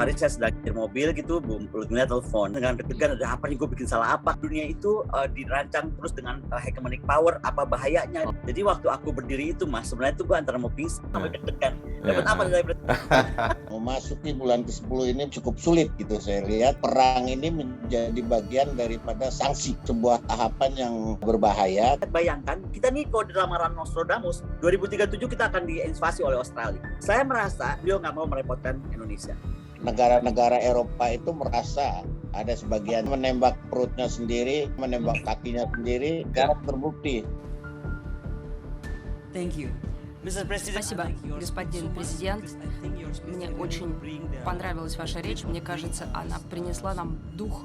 hari saya sedang di mobil gitu, ngeliat telepon dengan deg-degan, ada apa nih, gue bikin salah apa? Dunia itu dirancang terus dengan hegemonic power, apa bahayanya? Jadi waktu aku berdiri itu Mas, sebenarnya itu gue antara mau pingsan sampai deg-degan. Dapat apa dari Memasuki bulan ke-10 ini cukup sulit gitu saya lihat. Perang ini menjadi bagian daripada sanksi, sebuah tahapan yang berbahaya. Bayangkan, kita nih kalau di lamaran Nostradamus, 2037 kita akan diinvasi oleh Australia. Saya merasa beliau nggak mau merepotkan Indonesia. Negara-negara Eropa itu merasa ada sebagian menembak perutnya sendiri, menembak kakinya sendiri, karena terbukti. Thank you. Спасибо, господин президент. Мне очень понравилась ваша речь. Мне кажется, она принесла нам дух,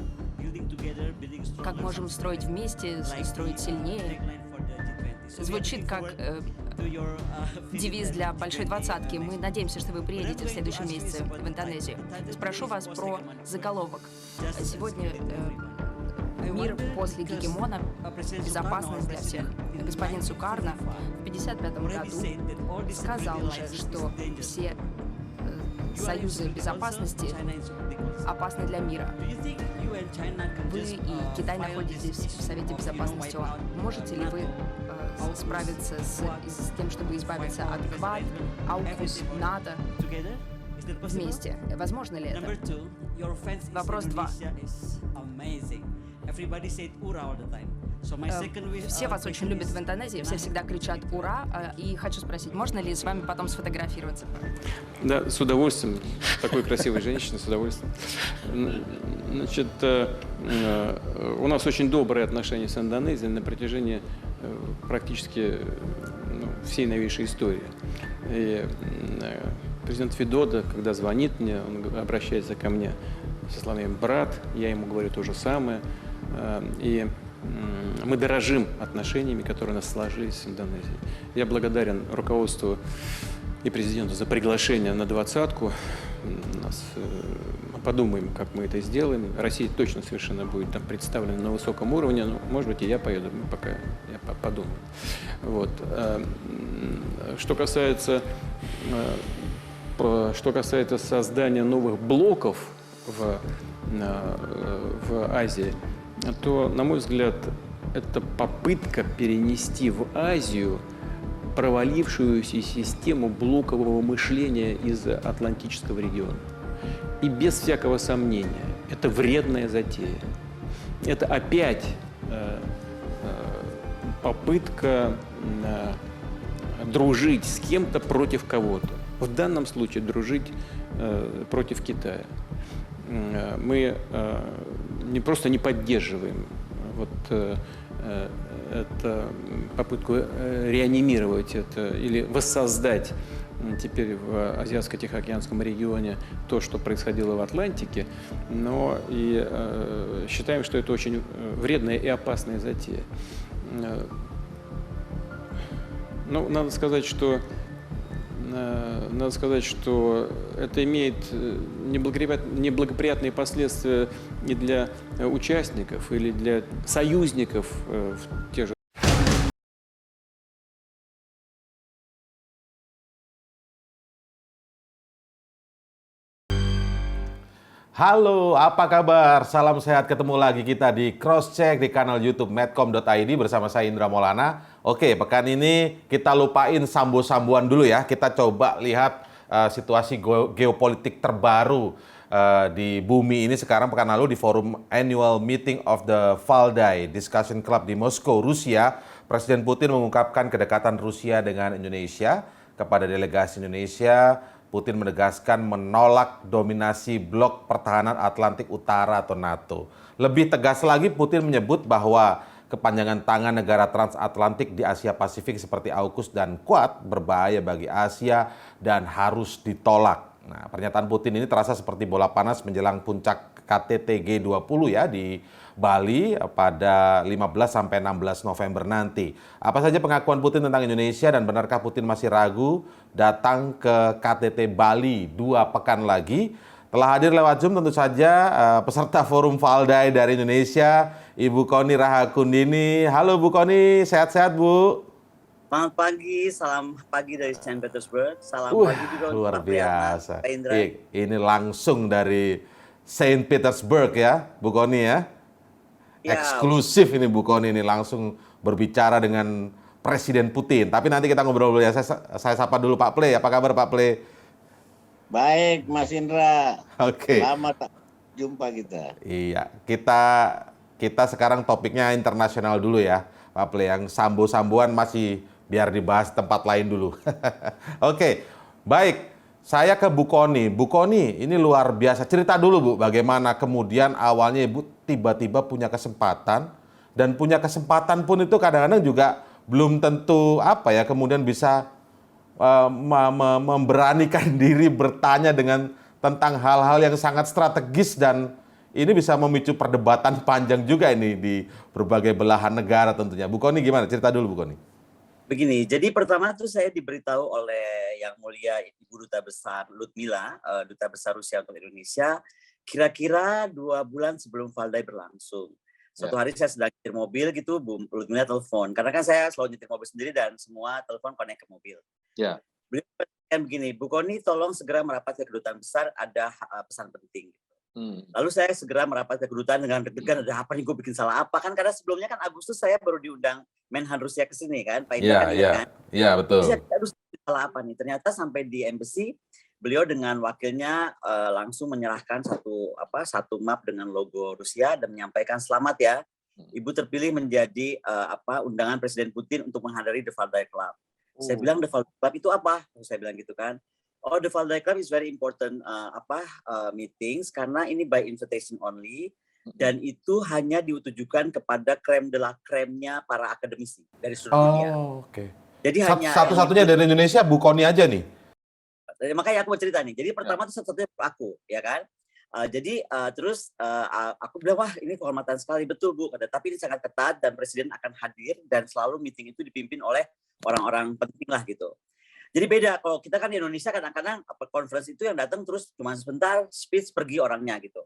как можем строить вместе, строить сильнее. Звучит как девиз для Большой Двадцатки. Мы надеемся, что вы приедете в следующем месяце в Индонезию. Спрошу вас про заголовок. Сегодня мир после гегемона, безопасность для всех. Господин Сукарно в 1955 году сказал уже, что все союзы безопасности опасны для мира. Вы и Китай находитесь в Совете Безопасности ООН. Можете ли вы справиться с тем, чтобы избавиться от КВАД, АУКУС, НАТО вместе? Возможно ли это? Вопрос 2. Все вас очень любят в Индонезии, все всегда кричат «Ура!» И хочу спросить, можно ли с вами потом сфотографироваться? Да, с удовольствием. Такой красивой женщиной, с удовольствием. Значит, у нас очень добрые отношения с Индонезией на протяжении практически всей новейшей истории. И президент Видодо, когда звонит мне, он обращается ко мне со словами «брат», я ему говорю то же самое. И мы дорожим отношениями, которые у нас сложились с Индонезией. Я благодарен руководству и президенту за приглашение на двадцатку. Мы подумаем, как мы это сделаем. Россия точно совершенно будет там представлена на высоком уровне. Но, может быть, и я поеду, пока я подумаю. Вот. Что касается создания новых блоков в Азии, то, на мой взгляд, это попытка перенести в Азию провалившуюся систему блокового мышления из Атлантического региона. И без всякого сомнения, это вредная затея. Это опять попытка дружить с кем-то против кого-то. В данном случае дружить против Китая. Мы просто не поддерживаем эту попытку реанимировать это или воссоздать теперь в Азиатско-Тихоокеанском регионе то, что происходило в Атлантике, но и считаем, что это очень вредная и опасная затея. Ну, надо сказать, что это имеет неблагоприятные последствия и для участников, или для союзников в тех же. Halo, apa kabar? Salam sehat, ketemu lagi kita di Crosscheck di kanal YouTube Medcom.id bersama saya Indra Maulana. Oke, pekan ini kita lupain sambo-sambuan dulu ya. Kita coba lihat situasi geopolitik terbaru di bumi ini sekarang pekan lalu di forum Annual Meeting of the Valdai Discussion Club di Moskow, Rusia. Presiden Putin mengungkapkan kedekatan Rusia dengan Indonesia. Kepada delegasi Indonesia, Putin menegaskan menolak dominasi blok pertahanan Atlantik Utara atau NATO. Lebih tegas lagi, Putin menyebut bahwa kepanjangan tangan negara transatlantik di Asia Pasifik seperti AUKUS dan Quad berbahaya bagi Asia dan harus ditolak. Nah, pernyataan Putin ini terasa seperti bola panas menjelang puncak KTT G20 ya di Bali pada 15 sampai 16 November nanti. Apa saja pengakuan Putin tentang Indonesia dan benarkah Putin masih ragu datang ke KTT Bali 2 pekan lagi? Telah hadir lewat Zoom tentu saja peserta Forum Valdai dari Indonesia, Ibu Koni Rahakundini. Halo Bu Koni, sehat-sehat Bu? Selamat pagi, salam pagi dari Saint Petersburg. Salam Wah, pagi juga untuk luar Pak Priyatna, biasa. Pak Indra. Ini langsung dari Saint Petersburg ya, Bu Kony ya. Ya, Eksklusif ini Bu Kony ini langsung berbicara dengan Presiden Putin. Tapi nanti kita ngobrol dulu ya. Saya sapa dulu Pak Ple. Apa kabar Pak Ple? Baik, Mas Indra. Oke. Selamat jumpa kita. Iya, kita sekarang topiknya internasional dulu ya, Pak Ple. Yang sambo-samboan masih biar dibahas tempat lain dulu. Oke, baik. Saya ke Bu Kony. Bu Kony, ini luar biasa. Cerita dulu Bu, bagaimana kemudian awalnya Ibu tiba-tiba punya kesempatan, dan punya kesempatan pun itu kadang-kadang juga belum tentu apa ya, kemudian bisa memberanikan diri bertanya tentang hal-hal yang sangat strategis, dan ini bisa memicu perdebatan panjang juga ini di berbagai belahan negara tentunya. Bu Kony gimana? Cerita dulu Bu Kony. begini. Jadi pertama tuh saya diberitahu oleh Yang Mulia Ibu Duta Besar Ludmila, Duta Besar Rusia untuk Indonesia, kira-kira 2 bulan sebelum Valdai berlangsung. Suatu hari saya sedang nyetir mobil gitu, Bu Ludmila telepon. Karena kan saya selalu nyetir mobil sendiri dan semua telepon connect ke mobil. Ya. Beliau mengatakan begini, Bu Kony tolong segera merapat ke kedutaan besar, ada pesan penting. Lalu saya segera merapat ke kedutaan dengan deg-degan, ada apa nih, gue bikin salah apa? Kan karena sebelumnya kan Agustus saya baru diundang Menhan Rusia ke sini kan, Pak Indra kan. Iya, betul. Saya harus salah apa nih? Ternyata sampai di embassy, beliau dengan wakilnya langsung menyerahkan satu map dengan logo Rusia dan menyampaikan selamat ya, Ibu terpilih menjadi undangan Presiden Putin untuk menghadiri The Valdai Club. Saya bilang The Valdai Club itu apa? Saya bilang gitu kan. Oh, The Valdai Club is very important meetings karena ini by invitation only dan itu hanya ditujukan kepada krem de la kremnya para akademisi dari seluruh dunia. Oke. Jadi hanya Satu-satunya dari Indonesia Bu Kony aja nih. Makanya aku mau cerita nih. Jadi pertama itu satu-satunya aku, ya kan. Terus aku bilang, wah ini kehormatan sekali, betul Bu. Tapi ini sangat ketat dan Presiden akan hadir dan selalu meeting itu dipimpin oleh orang-orang penting lah gitu. Jadi beda, kalau kita kan di Indonesia kadang-kadang conference itu yang datang terus cuma sebentar, speech pergi orangnya gitu.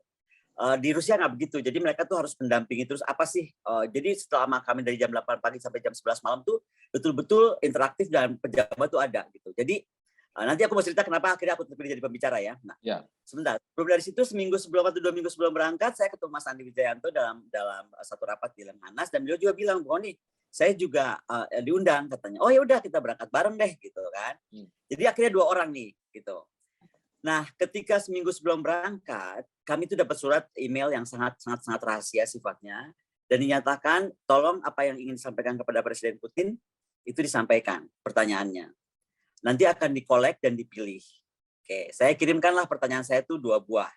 Di Rusia nggak begitu, jadi mereka tuh harus mendampingi terus apa sih. Jadi selama kami dari jam 8 pagi sampai jam 11 malam tuh betul-betul interaktif dan pejabat tuh ada gitu. Jadi nanti aku mau cerita kenapa akhirnya aku terpilih jadi pembicara ya. Nah, sebentar. Sebelum dari situ seminggu sebelum atau 2 minggu sebelum berangkat, saya ketemu Mas Andi Wijayanto dalam satu rapat di Lemhanas dan beliau juga bilang, Bu Kony, saya juga diundang katanya. Oh ya udah kita berangkat bareng deh gitu kan. Jadi akhirnya 2 orang nih gitu. Nah, ketika seminggu sebelum berangkat, kami itu dapat surat email yang sangat rahasia sifatnya dan dinyatakan tolong apa yang ingin disampaikan kepada Presiden Putin itu disampaikan pertanyaannya. Nanti akan dikolek dan dipilih. Oke, saya kirimkanlah pertanyaan saya itu 2 buah.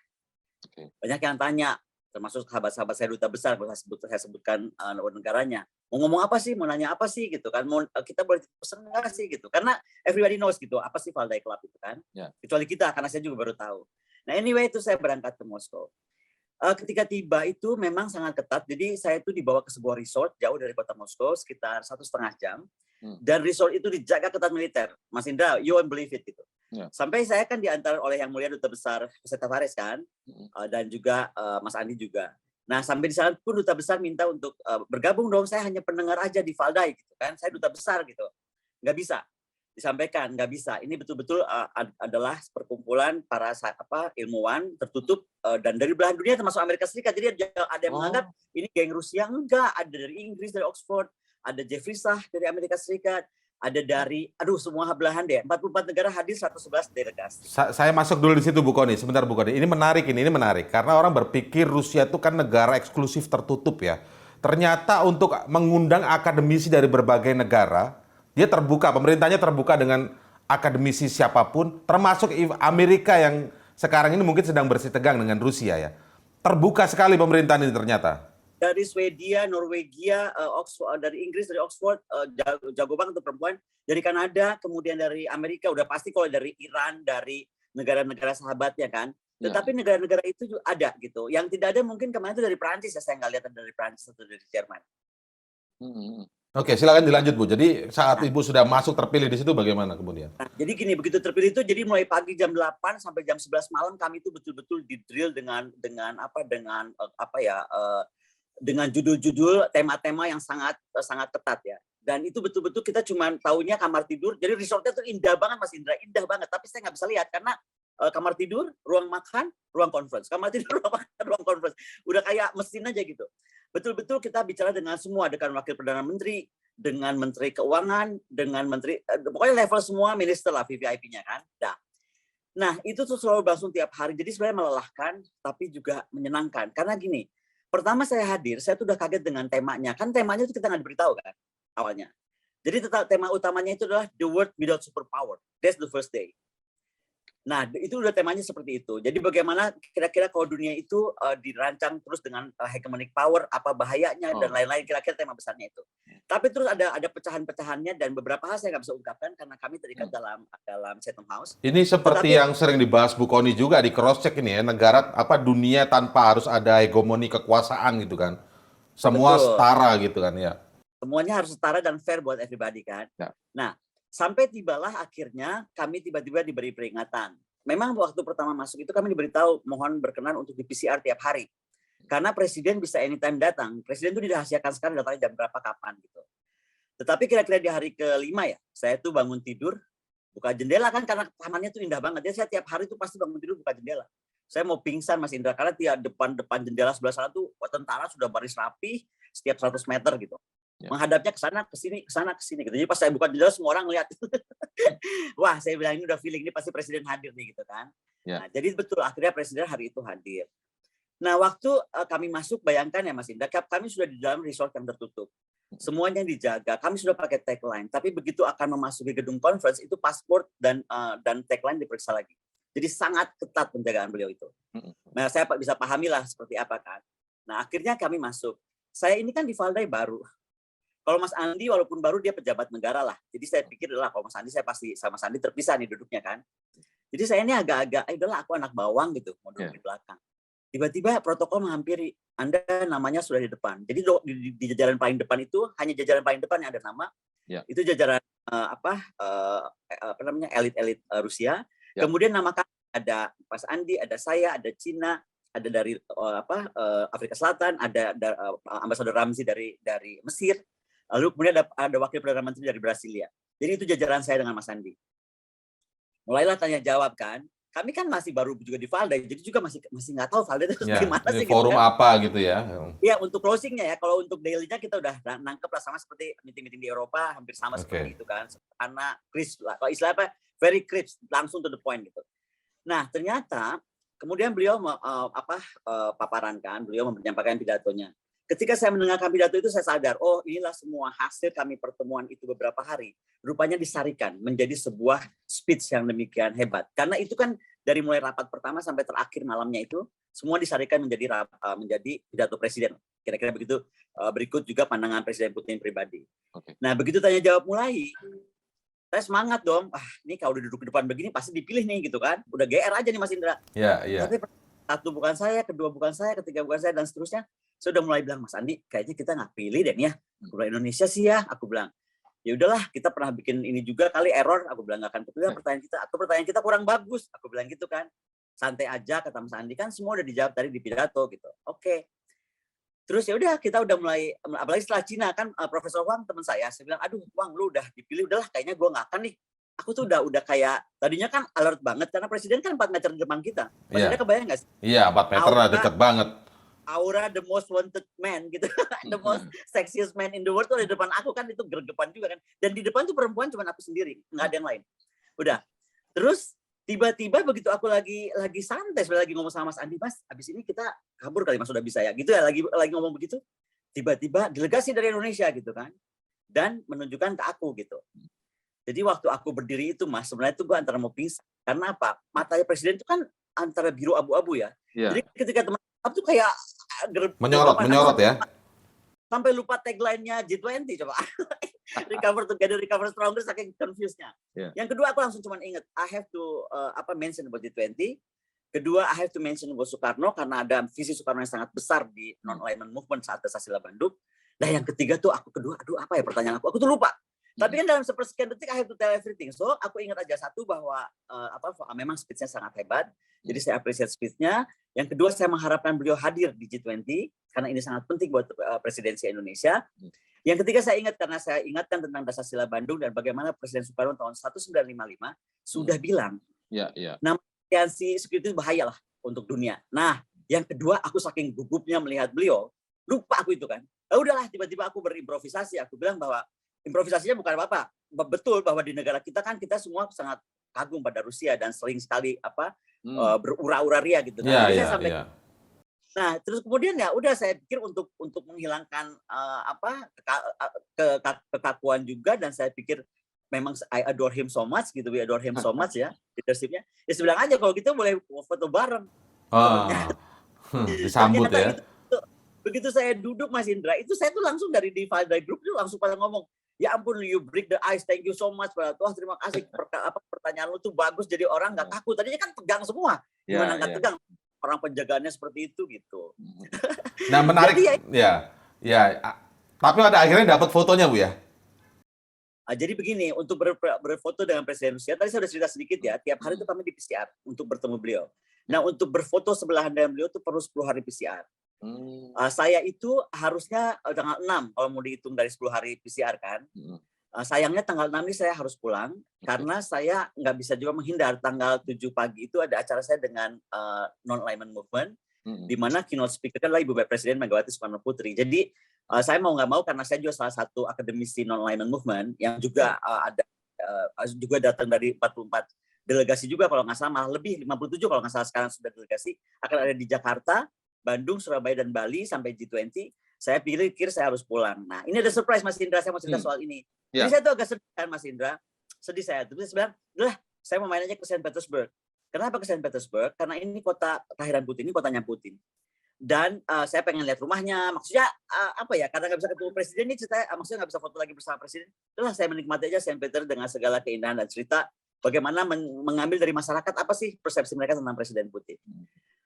Banyak yang tanya, termasuk sahabat-sahabat saya duta besar, saya sebutkan negaranya. Mau ngomong apa sih, mau nanya apa sih gitu kan, kita boleh pesan nggak sih gitu, karena everybody knows gitu, apa sih Valdai Club itu kan, kecuali kita, karena saya juga baru tahu. Nah anyway itu saya berangkat ke Moskow. Ketika tiba itu memang sangat ketat, jadi saya itu dibawa ke sebuah resort jauh dari kota Moskow, sekitar 1,5 jam, dan resort itu dijaga ketat militer. Mas Indra, you won't believe it gitu. Sampai saya kan diantar oleh Yang Mulia Duta Besar Jose Tavares kan, dan juga Mas Andi juga. Nah sampai di sana pun Duta Besar minta untuk bergabung dong, saya hanya pendengar aja di Valdai gitu kan, saya Duta Besar gitu. Nggak bisa disampaikan, nggak bisa. Ini betul-betul adalah perkumpulan para ilmuwan tertutup dan dari belahan dunia termasuk Amerika Serikat. Jadi ada yang menganggap ini geng Rusia, enggak. Ada dari Inggris, dari Oxford, ada Jeffrey Sach dari Amerika Serikat, ada dari, semua belahan deh. 44 negara hadir, 111 delegasi. Saya masuk dulu di situ Bu Kony, sebentar Bu Kony. Ini menarik karena orang berpikir Rusia itu kan negara eksklusif tertutup ya. Ternyata untuk mengundang akademisi dari berbagai negara, dia terbuka, pemerintahnya terbuka dengan akademisi siapapun, termasuk Amerika yang sekarang ini mungkin sedang bersih tegang dengan Rusia ya. Terbuka sekali pemerintahan ini ternyata. Dari Swedia, Norwegia, Oxford, dari Inggris, dari Oxford, jago banget untuk perempuan. Dari Kanada, kemudian dari Amerika, udah pasti kalau dari Iran, dari negara-negara sahabatnya kan. Tetapi negara-negara itu juga ada gitu. Yang tidak ada mungkin kemarin itu dari Prancis ya, saya nggak lihat dari Prancis atau dari Jerman. Oke, silakan dilanjut Bu. Jadi saat Ibu sudah masuk terpilih di situ bagaimana kemudian? Nah, jadi gini, begitu terpilih itu jadi mulai pagi jam 8 sampai jam 11 malam kami itu betul-betul di-drill dengan judul-judul tema-tema yang sangat ketat ya. Dan itu betul-betul kita cuma taunya kamar tidur. Jadi resortnya tuh indah banget Mas Indra, indah banget. Tapi saya nggak bisa lihat karena kamar tidur, ruang makan, ruang conference. Kamar tidur, ruang makan, ruang conference. Udah kayak mesin aja gitu. Betul-betul kita bicara dengan semua, dengan Wakil Perdana Menteri, dengan Menteri Keuangan, dengan Menteri, pokoknya level semua minister lah VVIP-nya kan. Nah, itu tuh selalu berlangsung tiap hari. Jadi sebenarnya melelahkan, tapi juga menyenangkan. Karena gini, pertama saya hadir, saya tuh udah kaget dengan temanya. Kan temanya itu kita nggak diberitahu kan awalnya. Jadi tema utamanya itu adalah the world without superpower. That's the first day. Nah, itu udah temanya seperti itu. Jadi bagaimana kira-kira kalau dunia itu dirancang terus dengan hegemonic power, apa bahayanya dan lain-lain, kira-kira tema besarnya itu. Tapi terus ada pecahan-pecahannya dan beberapa hal saya nggak bisa ungkapkan karena kami terikat dalam Chatham House. Ini seperti yang sering dibahas Bu Kony juga di Crosscheck ini ya, negara dunia tanpa harus ada hegemoni kekuasaan gitu kan. Semua Betul. setara gitu kan ya. Semuanya harus setara dan fair buat everybody kan. Ya. Nah, sampai tibalah akhirnya kami tiba-tiba diberi peringatan. Memang waktu pertama masuk itu kami diberitahu mohon berkenan untuk di PCR tiap hari. Karena presiden bisa anytime datang. Presiden itu dirahasiakan sekarang datangnya jam berapa kapan gitu. Tetapi kira-kira di hari kelima ya, saya tuh bangun tidur, buka jendela kan karena tamannya tuh indah banget. Jadi saya tiap hari tuh pasti bangun tidur buka jendela. Saya mau pingsan Mas Indra karena tiap depan jendela sebelah sana tuh tentara sudah baris rapi setiap 100 meter gitu. Ya. Menghadapnya ke sana, ke sini gitu. Jadi pas saya buka jendela semua orang lihat. Wah, saya bilang ini udah feeling ini pasti presiden hadir nih gitu kan. Ya. Nah, jadi betul akhirnya presiden hari itu hadir. Nah, waktu kami masuk bayangkan ya Mas Indra, kami sudah di dalam resort yang tertutup. Semuanya dijaga. Kami sudah pakai tagline, tapi begitu akan memasuki gedung conference itu paspor dan tagline diperiksa lagi. Jadi sangat ketat penjagaan beliau itu. Nah, saya bisa pahami lah seperti apa kan. Nah, akhirnya kami masuk. Saya ini kan di Valdai baru. Kalau Mas Andi walaupun baru dia pejabat negara lah. Jadi saya pikir adalah kalau Mas Andi saya pasti sama Mas Andi terpisah nih duduknya kan. Jadi saya ini agak-agak, udahlah aku anak bawang gitu, mau duduk di belakang. Tiba-tiba protokol menghampiri, Anda namanya sudah di depan. Jadi di jajaran paling depan itu hanya jajaran paling depan yang ada nama. Ya. Itu jajaran elit-elit Rusia. Ya. Kemudian nama kami ada Mas Andi, ada saya, ada Cina, ada dari Afrika Selatan, ada Ambasador Ramzi dari Mesir. Lalu kemudian ada Wakil Perdana Menteri dari Brasilia. Jadi itu jajaran saya dengan Mas Andi. Mulailah tanya jawab kan. Kami kan masih baru juga di Valdai, jadi juga masih nggak tahu Valdai itu gimana sih. Forum gitu kan. apa gitu ya? Iya, untuk closingnya ya. Kalau untuk daily-nya kita udah nangkep lah sama seperti meeting-meeting di Eropa, hampir sama seperti itu kan. Karena crisp lah. Kalau istilah apa? Very crisp, langsung to the point gitu. Nah, ternyata kemudian beliau paparan kan, beliau menyampaikan pidatonya. Ketika saya mendengarkan pidato itu saya sadar, oh inilah semua hasil kami pertemuan itu beberapa hari. Rupanya disarikan menjadi sebuah speech yang demikian hebat. Karena itu kan dari mulai rapat pertama sampai terakhir malamnya itu, semua disarikan menjadi pidato presiden. Kira-kira begitu. Berikut juga pandangan Presiden Putin pribadi. Okay. Nah begitu tanya jawab mulai, saya semangat dong. Ini kalau duduk di depan begini pasti dipilih nih gitu kan. Udah GR aja nih Mas Indra. Iya. Tapi satu bukan saya, kedua bukan saya, ketiga bukan saya, dan seterusnya. Saya udah mulai bilang, Mas Andi, kayaknya kita nggak pilih deh ya. Aku bilang Indonesia sih ya. Aku bilang, ya udahlah, kita pernah bikin ini juga kali error. Aku bilang nggak akan kepilih pertanyaan kita. Atau pertanyaan kita kurang bagus. Aku bilang gitu kan. Santai aja kata Mas Andi kan semua udah dijawab tadi di pidato gitu. Oke. Terus ya udah kita udah mulai, apalagi setelah Cina kan Profesor Wang teman saya bilang, aduh Wang lu udah dipilih, udahlah kayaknya gue nggak akan nih. Aku tuh udah kayak tadinya kan alert banget karena presiden kan 4 meter di depan kita. Maksudnya kebayang nggak sih? Iya, 4 meter lah deket banget. Aura the most wanted man gitu, the most sexiest man in the world tuh di depan aku kan, itu gergepan juga kan. Dan di depan tuh perempuan cuma aku sendiri, nggak ada yang lain. Udah. Terus tiba-tiba begitu aku lagi santai, sebenarnya lagi ngomong sama Mas Andi, Mas, abis ini kita kabur kali Mas, udah bisa ya. Gitu ya, lagi ngomong begitu. Tiba-tiba delegasi dari Indonesia gitu kan, dan menunjukkan ke aku gitu. Jadi waktu aku berdiri itu Mas, sebenarnya itu gue antara mau pingsan. Karena apa? Matanya presiden itu kan antara biru abu-abu ya. Jadi ketika teman tuh kayak menyorot ya. Sampai lupa tagline-nya G20 coba. Recover together, recover stronger, saking confused-nya. Yang kedua aku langsung cuma ingat, I have to mention about G20. Kedua, I have to mention about Soekarno karena ada visi Soekarno yang sangat besar di non-alignment movement saat Dasar Sila Bandung. Nah, yang ketiga tuh aduh apa ya pertanyaan aku tuh lupa. Tapi kan dalam sepersekian detik I have to tell everything. So aku ingat aja satu bahwa memang speech-nya sangat hebat. Jadi saya appreciate speech-nya. Yang kedua saya mengharapkan beliau hadir di G20 karena ini sangat penting buat presidensi Indonesia. Yang ketiga saya ingat karena saya ingatkan tentang Dasar Bandung dan bagaimana Presiden Soekarno tahun 1955 sudah bilang nama aliansi security itu bahaya lah untuk dunia. Nah, yang kedua aku saking gugupnya melihat beliau, lupa aku itu kan. Udahlah tiba-tiba aku berimprovisasi, aku bilang bahwa improvisasinya bukan apa-apa. Betul bahwa di negara kita kan kita semua sangat kagum pada Rusia dan sering sekali berura-ura ria gitu. Jadi saya sampai nah, terus kemudian ya udah saya pikir untuk menghilangkan kekakuan juga dan saya pikir memang I adore him so much gitu, we adore him so much ya leadership-nya. Ya saya bilang aja kalau gitu boleh foto bareng. Disambut ya. Begitu saya duduk Mas Indra, itu saya tuh langsung dari di Valday Group itu langsung pada ngomong, ya ampun you break the ice, thank you so much. Wah terima kasih, pertanyaan lu tuh bagus jadi orang nggak takut. Tadinya kan tegang semua, gimana nggak tegang? Orang penjagaannya seperti itu gitu. Nah menarik, tapi pada akhirnya dapat fotonya Bu ya? Jadi begini, untuk berfoto dengan Presiden Rusia, tadi saya sudah cerita sedikit ya, tiap hari itu kami di PCR untuk bertemu beliau. Nah untuk berfoto sebelahan dengan beliau itu perlu 10 hari PCR. Saya itu harusnya tanggal 6 kalau mau dihitung dari 10 hari PCR kan. Sayangnya tanggal 6 ini saya harus pulang karena saya nggak bisa juga menghindar. Tanggal 7 pagi itu ada acara saya dengan Non-Alignment Movement di mana keynote speaker adalah Ibu Presiden Megawati Soekarno Putri. Jadi saya mau nggak mau karena saya juga salah satu akademisi Non-Alignment Movement yang juga juga datang dari 44 delegasi juga kalau nggak salah, malah lebih 57 kalau nggak salah sekarang sudah delegasi akan ada di Jakarta, Bandung, Surabaya, dan Bali sampai G20, saya pikir saya harus pulang. Nah, ini ada surprise Mas Indra, saya mau cerita soal ini. Jadi saya tuh agak sedih kan Mas Indra, sedih saya. Terus saya bilang, saya mau main aja ke Saint Petersburg. Kenapa ke Saint Petersburg? Karena ini kota kelahiran Putin, ini kotanya Putin. Dan saya pengen lihat rumahnya, maksudnya karena nggak bisa ketemu Presiden ini cerita, maksudnya nggak bisa foto lagi bersama Presiden. Terus saya menikmati aja Saint Peter dengan segala keindahan dan cerita bagaimana mengambil dari masyarakat apa sih persepsi mereka tentang Presiden Putin.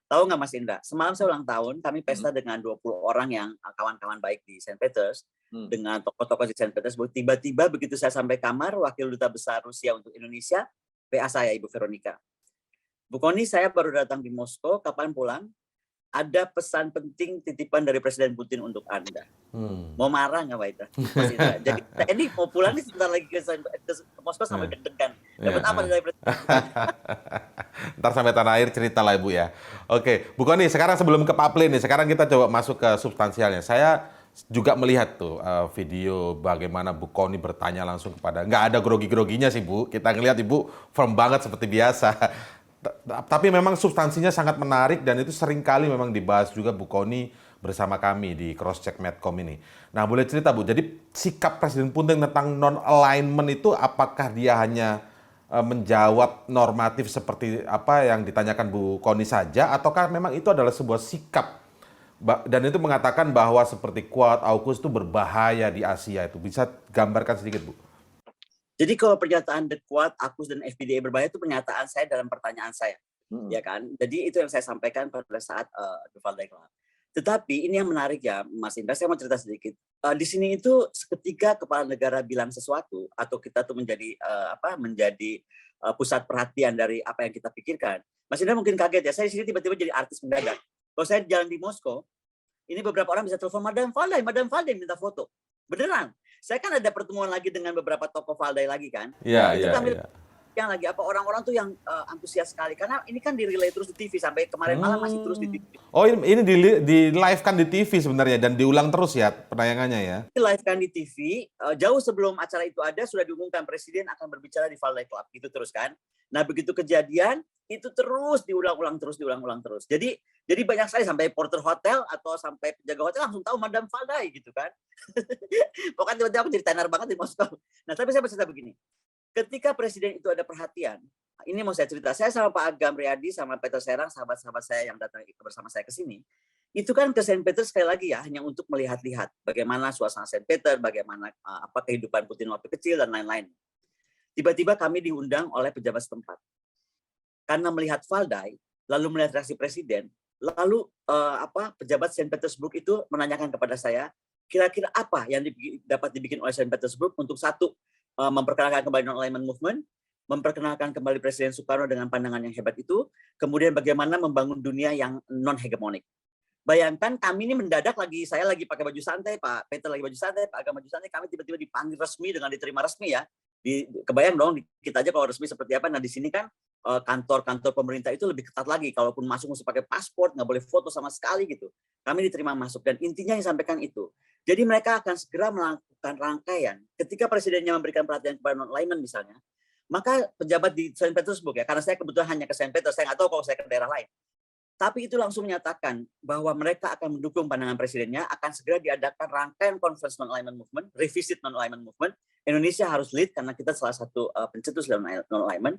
Tahu nggak Mas Indra, semalam saya ulang tahun, kami pesta dengan 20 orang yang kawan-kawan baik di St. Peters, dengan tokoh-tokoh di St. Petersburg. Tiba-tiba begitu saya sampai kamar, Wakil Duta Besar Rusia untuk Indonesia, PA saya, Ibu Veronica. Bu Koni, saya baru datang di Moskow, kapan pulang? Ada pesan penting titipan dari Presiden Putin untuk Anda. Mau marah nggak Pak Indra? Jadi ini mau pulang nih sebentar lagi ke Moskow sampai deg-degan. Dapat apa dari Presiden? Ntar sampai tanah air cerita lah Ibu ya. Oke, Bu Koni, sekarang sebelum ke Papli nih, sekarang kita coba masuk ke substansialnya. Saya juga melihat tuh video bagaimana Bu Koni bertanya langsung kepada, nggak ada grogi-groginya sih Bu. Kita ngelihat Ibu firm banget seperti biasa. Tapi memang substansinya sangat menarik dan itu seringkali memang dibahas juga Bu Koni bersama kami di Crosscheck Medcom ini. Nah boleh cerita Bu, jadi sikap Presiden Putin tentang non-alignment itu apakah dia hanya menjawab normatif seperti apa yang ditanyakan Bu Koni saja, ataukah memang itu adalah sebuah sikap dan itu mengatakan bahwa seperti Quad, AUKUS itu berbahaya di Asia itu. Bisa gambarkan sedikit Bu? Jadi kalau pernyataan The Quad, AUKUS, dan FPDA berbahaya itu pernyataan saya dalam pertanyaan saya, ya kan? Jadi itu yang saya sampaikan pada saat The Valday Club. Tetapi ini yang menarik ya, Mas Indra, saya mau cerita sedikit. Di sini itu ketika kepala negara bilang sesuatu atau kita tuh menjadi pusat perhatian dari apa yang kita pikirkan. Mas Indra mungkin kaget ya, saya di sini tiba-tiba jadi artis mendadak. Kalau saya jalan di Moskow, ini beberapa orang bisa telepon Madame Valday minta foto. Beneran. Saya kan ada pertemuan lagi dengan beberapa tokoh Valday lagi kan. Iya. Yang lagi orang-orang tuh yang antusias sekali karena ini kan di-relay terus di TV sampai kemarin malam masih terus di TV. Oh, ini di live kan di TV sebenarnya dan diulang terus ya penayangannya ya. Di live kan di TV, jauh sebelum acara itu ada sudah diumumkan Presiden akan berbicara di Valday Club gitu terus kan. Nah, begitu kejadian itu terus diulang-ulang terus. Jadi banyak sekali sampai porter hotel atau sampai penjaga hotel langsung tahu Madame Valday gitu kan. Pokoknya tiba-tiba aku jadi tenar banget di Moskow. Nah, tapi saya bercerita begini. Ketika Presiden itu ada perhatian, ini mau saya cerita, saya sama Pak Agam Riyadi, sama Peter Serang, sahabat-sahabat saya yang datang bersama saya ke sini, itu kan ke Saint Peter sekali lagi ya, hanya untuk melihat-lihat bagaimana suasana Saint Peter, bagaimana kehidupan Putin waktu kecil, dan lain-lain. Tiba-tiba kami diundang oleh pejabat setempat. Karena melihat Valday, lalu melihat reaksi Presiden, lalu pejabat Saint Petersburg itu menanyakan kepada saya, kira-kira apa yang dapat dibikin oleh Saint Petersburg untuk satu, memperkenalkan kembali non-alignment movement, memperkenalkan kembali Presiden Soekarno dengan pandangan yang hebat itu, kemudian bagaimana membangun dunia yang non-hegemonik. Bayangkan kami ini mendadak saya lagi pakai baju santai, Pak Peter lagi baju santai, Pak Agam baju santai, kami tiba-tiba dipanggil resmi dengan diterima resmi ya. Kebayang dong kita aja kalau resmi seperti apa. Nah di sini kan kantor-kantor pemerintah itu lebih ketat lagi. Kalaupun masuk mesti pakai paspor, nggak boleh foto sama sekali gitu. Kami diterima masuk dan intinya yang sampaikan itu. Jadi mereka akan segera melakukan rangkaian. Ketika presidennya memberikan perhatian kepada non-alignment misalnya, maka pejabat di Saint Petersburg ya, karena saya kebetulan hanya ke Saint Petersburg, saya nggak tahu kalau saya ke daerah lain. Tapi itu langsung menyatakan bahwa mereka akan mendukung pandangan presidennya, akan segera diadakan rangkaian conference non-alignment movement, revisit non-alignment movement. Indonesia harus lead karena kita salah satu pencetus non-alignment.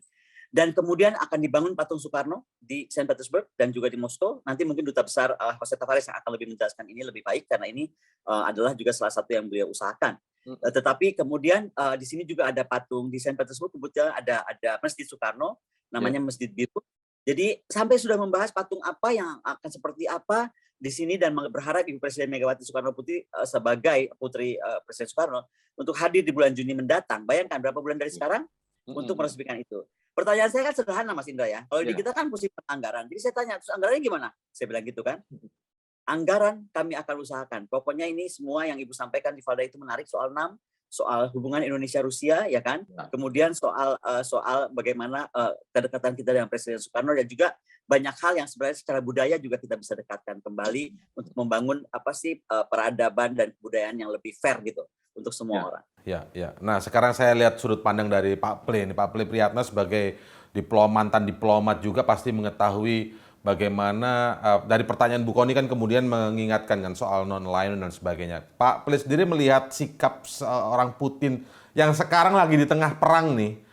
Dan kemudian akan dibangun patung Soekarno di Saint Petersburg dan juga di Moskow. Nanti mungkin Duta Besar Jose Tavares yang akan lebih menjelaskan ini lebih baik karena ini adalah juga salah satu yang beliau usahakan. Tetapi kemudian di sini juga ada patung di Saint Petersburg, kemudian ada Masjid Soekarno, namanya Masjid Biru. Jadi sampai sudah membahas patung apa yang akan seperti apa di sini dan berharap Ibu Presiden Megawati Soekarno Putri sebagai putri Presiden Soekarno untuk hadir di bulan Juni mendatang. Bayangkan berapa bulan dari sekarang untuk meresmikan itu. Pertanyaan saya kan sederhana Mas Indra ya. Kalau di kita kan mesti anggaran. Jadi saya tanya, terus anggarannya gimana? Saya bilang gitu kan. Anggaran kami akan usahakan. Pokoknya ini semua yang Ibu sampaikan di Valda itu menarik soal 6, soal hubungan Indonesia-Rusia, ya kan? Kemudian soal bagaimana kedekatan kita dengan Presiden Soekarno dan juga banyak hal yang sebenarnya secara budaya juga kita bisa dekatkan kembali untuk membangun peradaban dan kebudayaan yang lebih fair gitu untuk semua orang. Ya. Nah, sekarang saya lihat sudut pandang dari Pak Ple. Pak Ple Priyatna sebagai mantan diplomat juga pasti mengetahui bagaimana dari pertanyaan Bu Kony kan kemudian mengingatkan kan soal non-alignment dan sebagainya. Pak Ple sendiri melihat sikap seorang Putin yang sekarang lagi di tengah perang nih.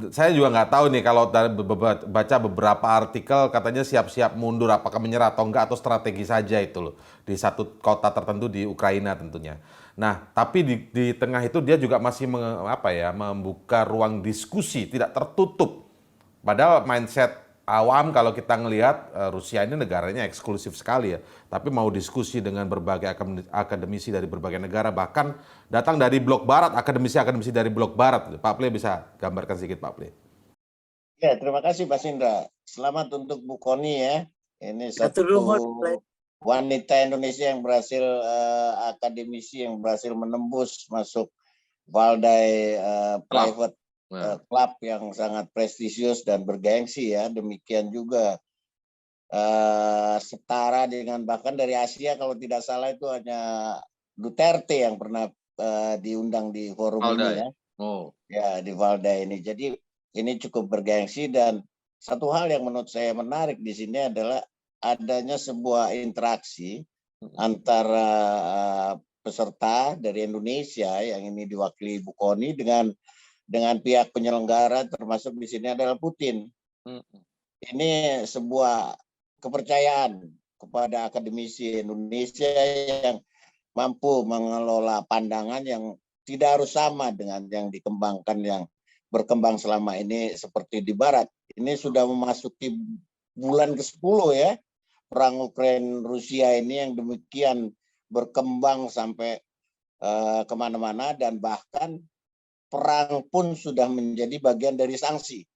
Saya juga nggak tahu nih kalau baca beberapa artikel katanya siap-siap mundur, apakah menyerah atau enggak atau strategi saja itu loh di satu kota tertentu di Ukraina tentunya. Nah, tapi di tengah itu dia juga masih membuka ruang diskusi tidak tertutup. Padahal mindset awam kalau kita ngelihat Rusia ini negaranya eksklusif sekali ya, tapi mau diskusi dengan berbagai akademisi dari berbagai negara, bahkan datang dari blok barat, akademisi dari blok barat. Pak Ple bisa gambarkan sedikit Pak Ple. Ya, terima kasih Pak Indra. Selamat untuk Bu Kony ya. Ini satu wanita Indonesia yang berhasil akademisi yang berhasil menembus masuk Valdai private klub yang sangat prestisius dan bergengsi ya. Demikian juga setara dengan bahkan dari Asia kalau tidak salah itu hanya Duterte yang pernah diundang di forum ini ya. Ya di Valdai ini. Jadi ini cukup bergengsi dan satu hal yang menurut saya menarik di sini adalah adanya sebuah interaksi antara peserta dari Indonesia yang ini diwakili Bu Kony dengan pihak penyelenggara termasuk di sini adalah Putin. Ini sebuah kepercayaan kepada akademisi Indonesia yang mampu mengelola pandangan yang tidak harus sama dengan yang dikembangkan yang berkembang selama ini seperti di Barat. Ini sudah memasuki bulan ke-10 ya. Perang Ukraina Rusia ini yang demikian berkembang sampai kemana-mana dan bahkan perang pun sudah menjadi bagian dari sanksi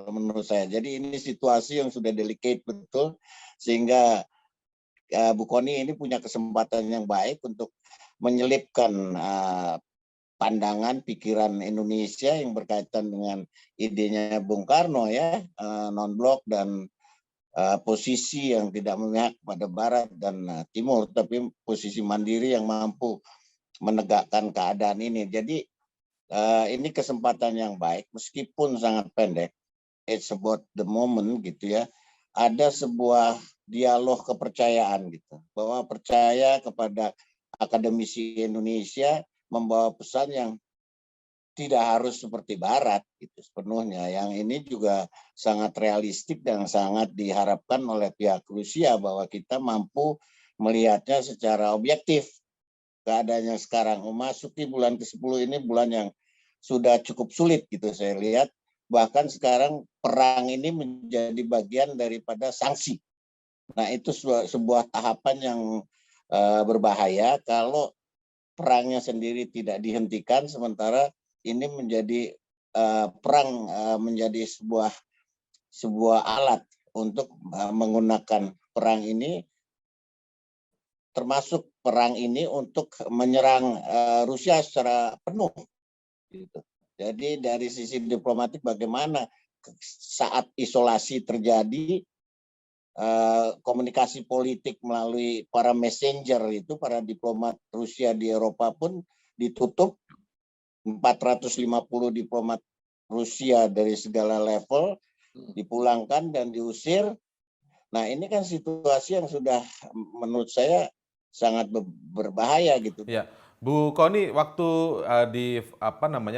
menurut saya. Jadi ini situasi yang sudah delicate betul sehingga Bu Kony ini punya kesempatan yang baik untuk menyelipkan pandangan pikiran Indonesia yang berkaitan dengan idenya Bung Karno ya, non-blok dan posisi yang tidak memihak pada Barat dan Timur, tapi posisi mandiri yang mampu menegakkan keadaan ini. Jadi ini kesempatan yang baik, meskipun sangat pendek. It's about the moment gitu ya. Ada sebuah dialog kepercayaan gitu, bahwa percaya kepada akademisi Indonesia membawa pesan yang tidak harus seperti Barat gitu sepenuhnya. Yang ini juga sangat realistik dan sangat diharapkan oleh pihak Rusia bahwa kita mampu melihatnya secara objektif. Keadaannya sekarang memasuki bulan ke-10 ini bulan yang sudah cukup sulit gitu saya lihat. Bahkan sekarang perang ini menjadi bagian daripada sanksi. Nah itu sebuah tahapan yang berbahaya kalau perangnya sendiri tidak dihentikan sementara ini menjadi perang menjadi sebuah alat untuk menggunakan perang ini, termasuk perang ini untuk menyerang Rusia secara penuh. Gitu. Jadi dari sisi diplomatik bagaimana saat isolasi terjadi, komunikasi politik melalui para messenger itu, para diplomat Rusia di Eropa pun ditutup. 450 diplomat Rusia dari segala level dipulangkan dan diusir. Nah, ini kan situasi yang sudah menurut saya sangat berbahaya gitu. Ya, Bu Kony, waktu di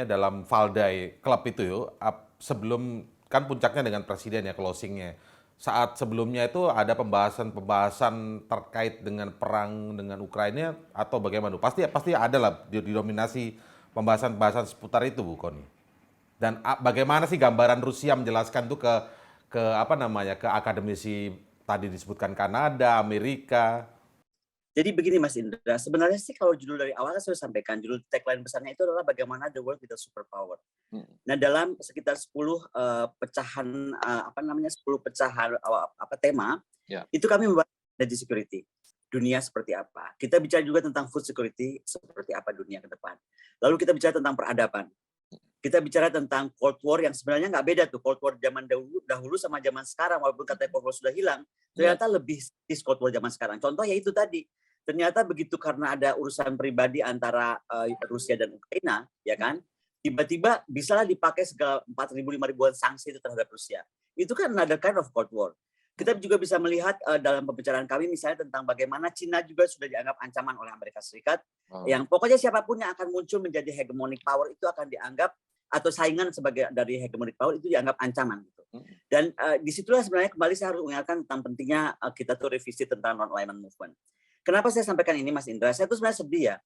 dalam Valdai Club itu sebelum kan puncaknya dengan presiden ya, closingnya. Saat sebelumnya itu ada pembahasan terkait dengan perang dengan Ukraina atau bagaimana? Pasti ada lah didominasi pembahasan seputar itu, Bu Kony. Dan bagaimana sih gambaran Rusia menjelaskan itu ke akademisi tadi disebutkan Kanada, Amerika? Jadi begini Mas Indra, sebenarnya sih kalau judul dari awal saya sampaikan, judul tagline besarnya itu adalah bagaimana the world with a superpower. Nah, dalam sekitar 10 pecahan 10 pecahan tema, itu kami membahas energy security. Dunia seperti apa. Kita bicara juga tentang food security, seperti apa dunia ke depan. Lalu kita bicara tentang peradaban. Kita bicara tentang Cold War yang sebenarnya nggak beda tuh. Cold War zaman dahulu sama zaman sekarang, walaupun katanya Cold War sudah hilang, ternyata lebih serius Cold War zaman sekarang. Contoh ya itu tadi. Ternyata begitu karena ada urusan pribadi antara Rusia dan Ukraina, ya kan? Tiba-tiba bisalah dipakai segala 4.000-5.000-an sanksi itu terhadap Rusia. Itu kan another kind of Cold War. Kita juga bisa melihat dalam pembicaraan kami misalnya tentang bagaimana Cina juga sudah dianggap ancaman oleh Amerika Serikat. Yang pokoknya siapapun yang akan muncul menjadi hegemonic power itu akan dianggap, atau saingan sebagai dari hegemonic power itu dianggap ancaman gitu. Dan disitulah sebenarnya kembali saya harus mengingatkan tentang pentingnya kita tuh revisi tentang non-alignment movement. Kenapa saya sampaikan ini Mas Indra? Saya tuh sebenarnya sedih ya.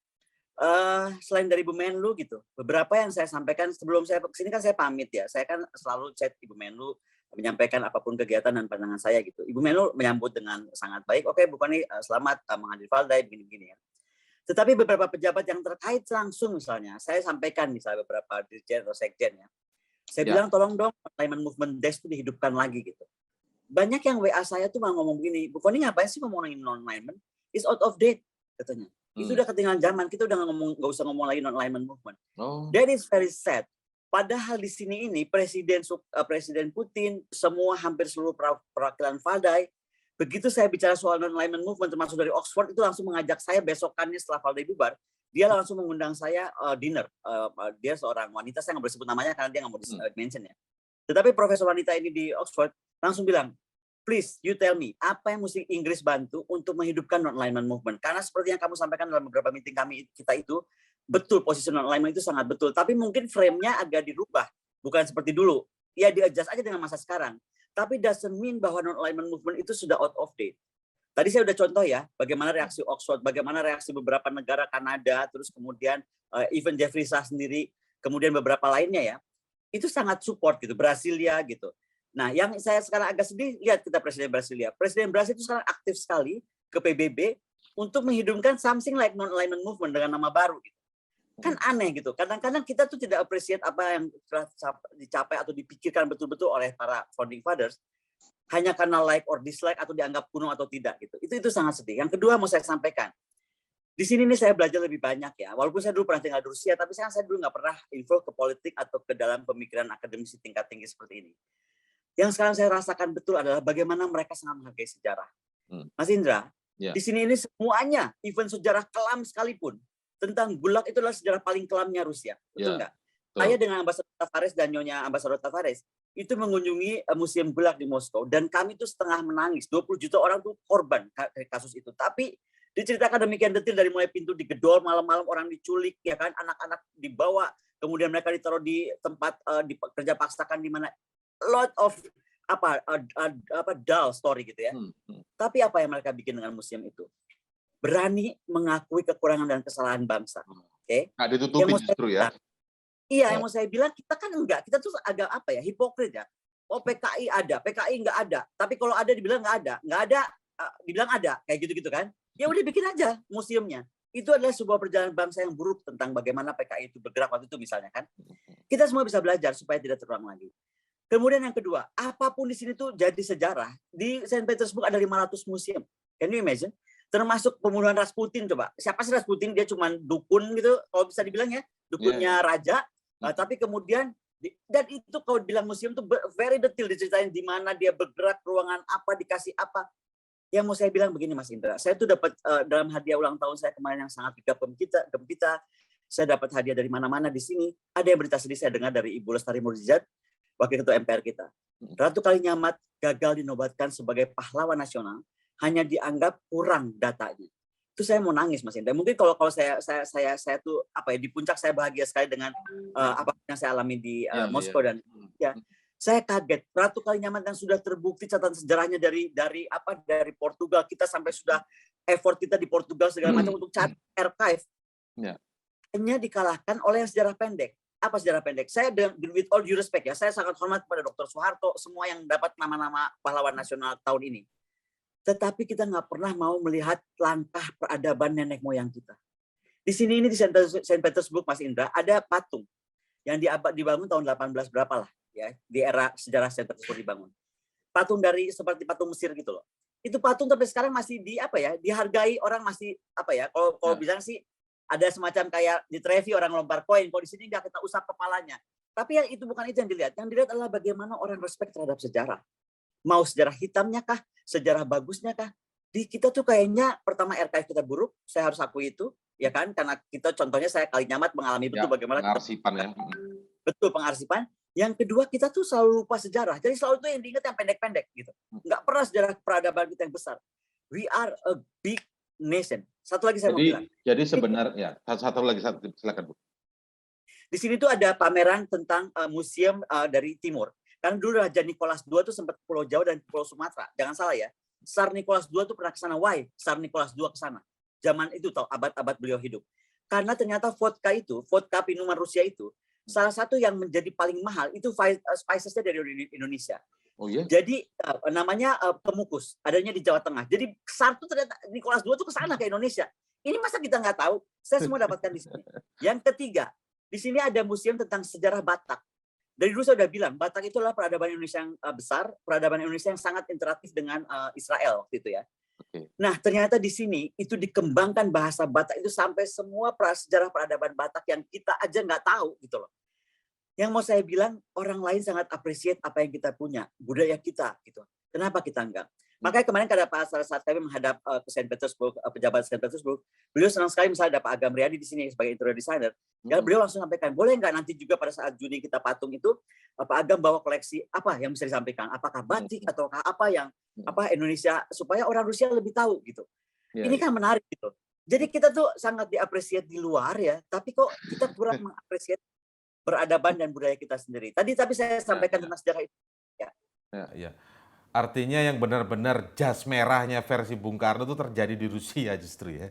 Selain dari Bu Menlu gitu, beberapa yang saya sampaikan sebelum saya kesini kan saya pamit ya. Saya kan selalu chat Ibu Menlu menyampaikan apapun kegiatan dan pandangan saya gitu. Ibu Menlu menyambut dengan sangat baik. Oke, Bu Kony, selamat menghadiri Valdai begini-begini ya. Tetapi beberapa pejabat yang terkait langsung misalnya, saya sampaikan misalnya beberapa dirjen atau sekjen ya. Saya bilang tolong dong alignment movement desk itu dihidupkan lagi gitu. Banyak yang WA saya tuh mau ngomong begini, Bu Kony ngapain sih ngomongin non-alignment? It's out of date katanya. Itu udah ketinggalan zaman, kita udah nggak usah ngomong lagi non-alignment movement. That is very sad. Padahal di sini ini Presiden Putin, semua hampir seluruh perwakilan Valdai, begitu saya bicara soal non-alignment movement termasuk dari Oxford itu langsung mengajak saya besokannya setelah Valdai bubar, dia langsung mengundang saya dinner. Dia seorang wanita, saya nggak boleh sebut namanya karena dia nggak mau di-mention ya. Tetapi profesor wanita ini di Oxford langsung bilang, please, you tell me, apa yang mesti Inggris bantu untuk menghidupkan non-alignment movement? Karena seperti yang kamu sampaikan dalam beberapa meeting kita itu, betul posisi non-alignment itu sangat betul. Tapi mungkin frame-nya agak dirubah. Bukan seperti dulu. Ya di-adjust aja dengan masa sekarang. Tapi doesn't mean bahwa non-alignment movement itu sudah out of date. Tadi saya udah contoh ya, bagaimana reaksi Oxford, bagaimana reaksi beberapa negara Kanada, terus kemudian even Jeffrey Sachs sendiri, kemudian beberapa lainnya ya. Itu sangat support gitu, Brasilia gitu. Nah, yang saya sekarang agak sedih, lihat kita Presiden Brasilia. Presiden Brasilia itu sekarang aktif sekali ke PBB untuk menghidupkan something like non-alignment movement dengan nama baru. Gitu. Kan aneh gitu. Kadang-kadang kita tuh tidak appreciate apa yang telah dicapai atau dipikirkan betul-betul oleh para founding fathers hanya karena like or dislike atau dianggap kuno atau tidak gitu. Itu sangat sedih. Yang kedua mau saya sampaikan. Di sini nih saya belajar lebih banyak ya. Walaupun saya dulu pernah tinggal di Rusia, tapi saya dulu nggak pernah info ke politik atau ke dalam pemikiran akademisi tingkat tinggi seperti ini. Yang sekarang saya rasakan betul adalah bagaimana mereka sangat menghargai sejarah. Mas Indra, di sini ini semuanya, even sejarah kelam sekalipun, tentang Gulag itu adalah sejarah paling kelamnya Rusia. Betul nggak? Saya dengan Ambasador Tavares dan Nyonya Ambasador Tavares, itu mengunjungi museum Gulag di Moskow. Dan kami itu setengah menangis. 20 juta orang tuh korban kasus itu. Tapi diceritakan demikian detail dari mulai pintu digedor, malam-malam orang diculik, ya kan, anak-anak dibawa, kemudian mereka ditaruh di tempat kerja paksakan di mana lot of dull story gitu ya. Tapi apa yang mereka bikin dengan museum itu? Berani mengakui kekurangan dan kesalahan bangsa. Oke. Nggak ditutupi justru ya. Iya, yang mau saya bilang kita kan enggak, kita tuh agak hipokrit ya. Oh PKI ada, PKI enggak ada. Tapi kalau ada dibilang enggak ada dibilang ada, kayak gitu-gitu kan. Ya udah bikin aja museumnya. itu adalah sebuah perjalanan bangsa yang buruk tentang bagaimana PKI itu bergerak waktu itu misalnya kan. Kita semua bisa belajar supaya tidak terulang lagi. Kemudian yang kedua, apapun di sini tuh jadi sejarah. Di Saint Petersburg ada 500 museum. Can you imagine? Termasuk pembunuhan Rasputin coba. Siapa sih Rasputin? Dia cuma dukun gitu, kalau bisa dibilang ya, dukunnya raja. Tapi kemudian dan itu kalau bilang museum tuh very detail diceritain di mana dia bergerak, ruangan apa, dikasih apa. Yang mau saya bilang begini Mas Indra, saya tuh dapat dalam hadiah ulang tahun saya kemarin yang sangat gembira, saya dapat hadiah dari mana-mana di sini. Ada yang berita sedih saya dengar dari Ibu Lestari Murjizat, Wakil Ketua MPR kita. Ratu Kalinyamat gagal dinobatkan sebagai pahlawan nasional, hanya dianggap kurang datanya. Itu saya mau nangis Mas Indra. Mungkin kalau saya tuh apa ya, di puncak saya bahagia sekali dengan apa yang saya alami di Moskow dan ya. Saya kaget, Ratu Kalinyamat yang sudah terbukti catatan sejarahnya dari Portugal, kita sampai sudah effort kita di Portugal segala macam untuk cari archive. Hanya dikalahkan oleh yang sejarah pendek. Apa sejarah pendek? Saya with all due respect ya, saya sangat hormat kepada Dr. Soeharto, semua yang dapat nama-nama pahlawan nasional tahun ini. Tetapi kita nggak pernah mau melihat langkah peradaban nenek moyang kita. Di sini ini di Saint Petersburg, Mas Indra, ada patung yang dibangun tahun 18 berapa lah. Ya, di era sejarah Saint Petersburg dibangun. Patung seperti patung Mesir gitu loh. Itu patung sampai sekarang masih dihargai orang masih kalau bilang sih ada semacam kayak di Trevi orang lempar koin, kalau di sini nggak kita usap kepalanya. Tapi yang itu bukan itu yang dilihat. Yang dilihat adalah bagaimana orang respect terhadap sejarah. Mau sejarah hitamnya kah, sejarah bagusnya kah? Di kita tuh kayaknya pertama archive kita buruk, saya harus akui itu, ya kan? Karena kita contohnya saya Kalinyamat mengalami betul bagaimana pengarsipan betul pengarsipan. Yang kedua, kita tuh selalu lupa sejarah. Jadi selalu tuh yang diingat yang pendek-pendek gitu. Nggak pernah sejarah peradaban kita yang besar. We are a big nation. Satu lagi saya mau bilang. Jadi sebenarnya, satu lagi, silakan Bu. Di sini tuh ada pameran tentang museum dari timur. Karena dulu Raja Nicholas II tuh sempat Pulau Jawa dan Pulau Sumatera. Jangan salah ya. Tsar Nicholas II tuh pernah ke sana. Why? Tsar Nicholas II ke sana. Zaman itu tahu abad-abad beliau hidup. Karena ternyata vodka minuman Rusia itu, salah satu yang menjadi paling mahal itu spicesnya dari Indonesia. Oh iya. Jadi namanya Pemukus, adanya di Jawa Tengah. Jadi Tsar tuh ternyata Nicholas II tuh ke sana ke Indonesia. Ini masa kita nggak tahu? Saya semua dapatkan di sini. Yang ketiga, di sini ada museum tentang sejarah Batak. Dari dulu saya udah bilang, Batak itu adalah peradaban Indonesia yang besar, peradaban Indonesia yang sangat interaktif dengan Israel waktu itu ya. Okay. Nah, ternyata di sini itu dikembangkan bahasa Batak itu sampai semua sejarah peradaban Batak yang kita aja nggak tahu gitu loh. Yang mau saya bilang, orang lain sangat appreciate apa yang kita punya, budaya kita gitu. Kenapa kita enggak? Makanya kemarin saat kami menghadap ke Saint Petersburg, pejabat Saint Petersburg, beliau senang sekali misalnya ada Pak Agam Riyadi di sini sebagai interior designer. Ya, beliau langsung sampaikan, boleh nggak nanti juga pada saat Juni kita patung itu, Pak Agam bawa koleksi apa yang bisa disampaikan? Apakah batik atau apa yang Indonesia supaya orang Rusia lebih tahu gitu. Ini kan menarik gitu. Jadi kita tuh sangat diapresiasi di luar ya, tapi kok kita kurang mengapresiasi peradaban dan budaya kita sendiri. Tapi saya sampaikan tentang sejarah itu. Ya. Artinya yang benar-benar jas merahnya versi Bung Karno itu terjadi di Rusia justru ya.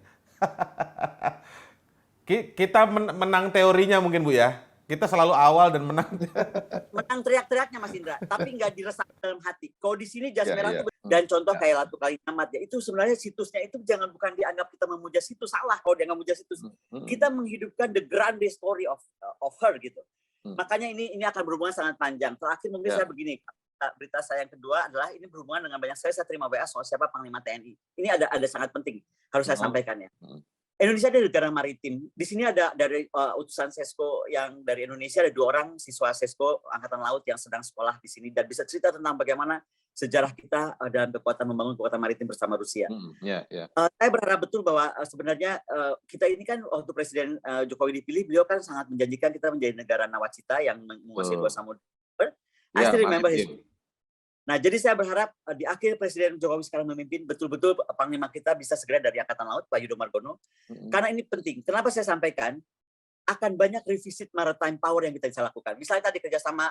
Kita menang teorinya mungkin Bu ya. Kita selalu awal dan menang. Menang teriak-teriaknya Mas Indra, tapi nggak diresapi dalam hati. Kalau di sini jas merah itu dan contoh kayak Ratu Kalinyamat ya, itu sebenarnya situsnya itu bukan dianggap kita memuja situs, salah kalau dia nggak memuja situs. Kita menghidupkan the grand story of her gitu. Makanya ini akan berhubungan sangat panjang. Terakhir mungkin saya begini, berita saya yang kedua adalah ini berhubungan dengan banyak saya terima WA soal siapa Panglima TNI. Ini ada sangat penting harus saya sampaikan ya. Indonesia ada negara maritim. Di sini ada dari utusan Sesko yang dari Indonesia ada 2 orang siswa Sesko Angkatan Laut yang sedang sekolah di sini dan bisa cerita tentang bagaimana sejarah kita dalam membangun kekuatan maritim bersama Rusia. Saya berharap betul bahwa sebenarnya kita ini kan waktu Presiden Jokowi dipilih, beliau kan sangat menjanjikan kita menjadi negara nawacita yang menguasai 2 samudra. I still remember his. Nah, jadi saya berharap di akhir Presiden Jokowi sekarang memimpin, betul-betul Panglima kita bisa segera dari Angkatan Laut, Pak Yudo Margono. Karena ini penting. Kenapa saya sampaikan? Akan banyak revisit maritime power yang kita bisa lakukan. Misalnya tadi kerjasama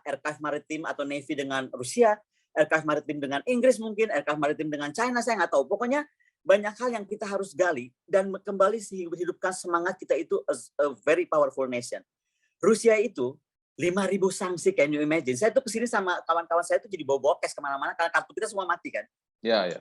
aircraft maritim atau Navy dengan Rusia, aircraft maritim dengan Inggris mungkin, aircraft maritim dengan China, saya nggak tahu. Pokoknya banyak hal yang kita harus gali dan kembali hidupkan semangat kita itu as a very powerful nation. Rusia itu 5.000 sanksi, can you imagine? Saya tuh kesini sama kawan-kawan saya tuh jadi bawa-bawa cash kemana-mana karena kartu kita semua mati kan. Iya.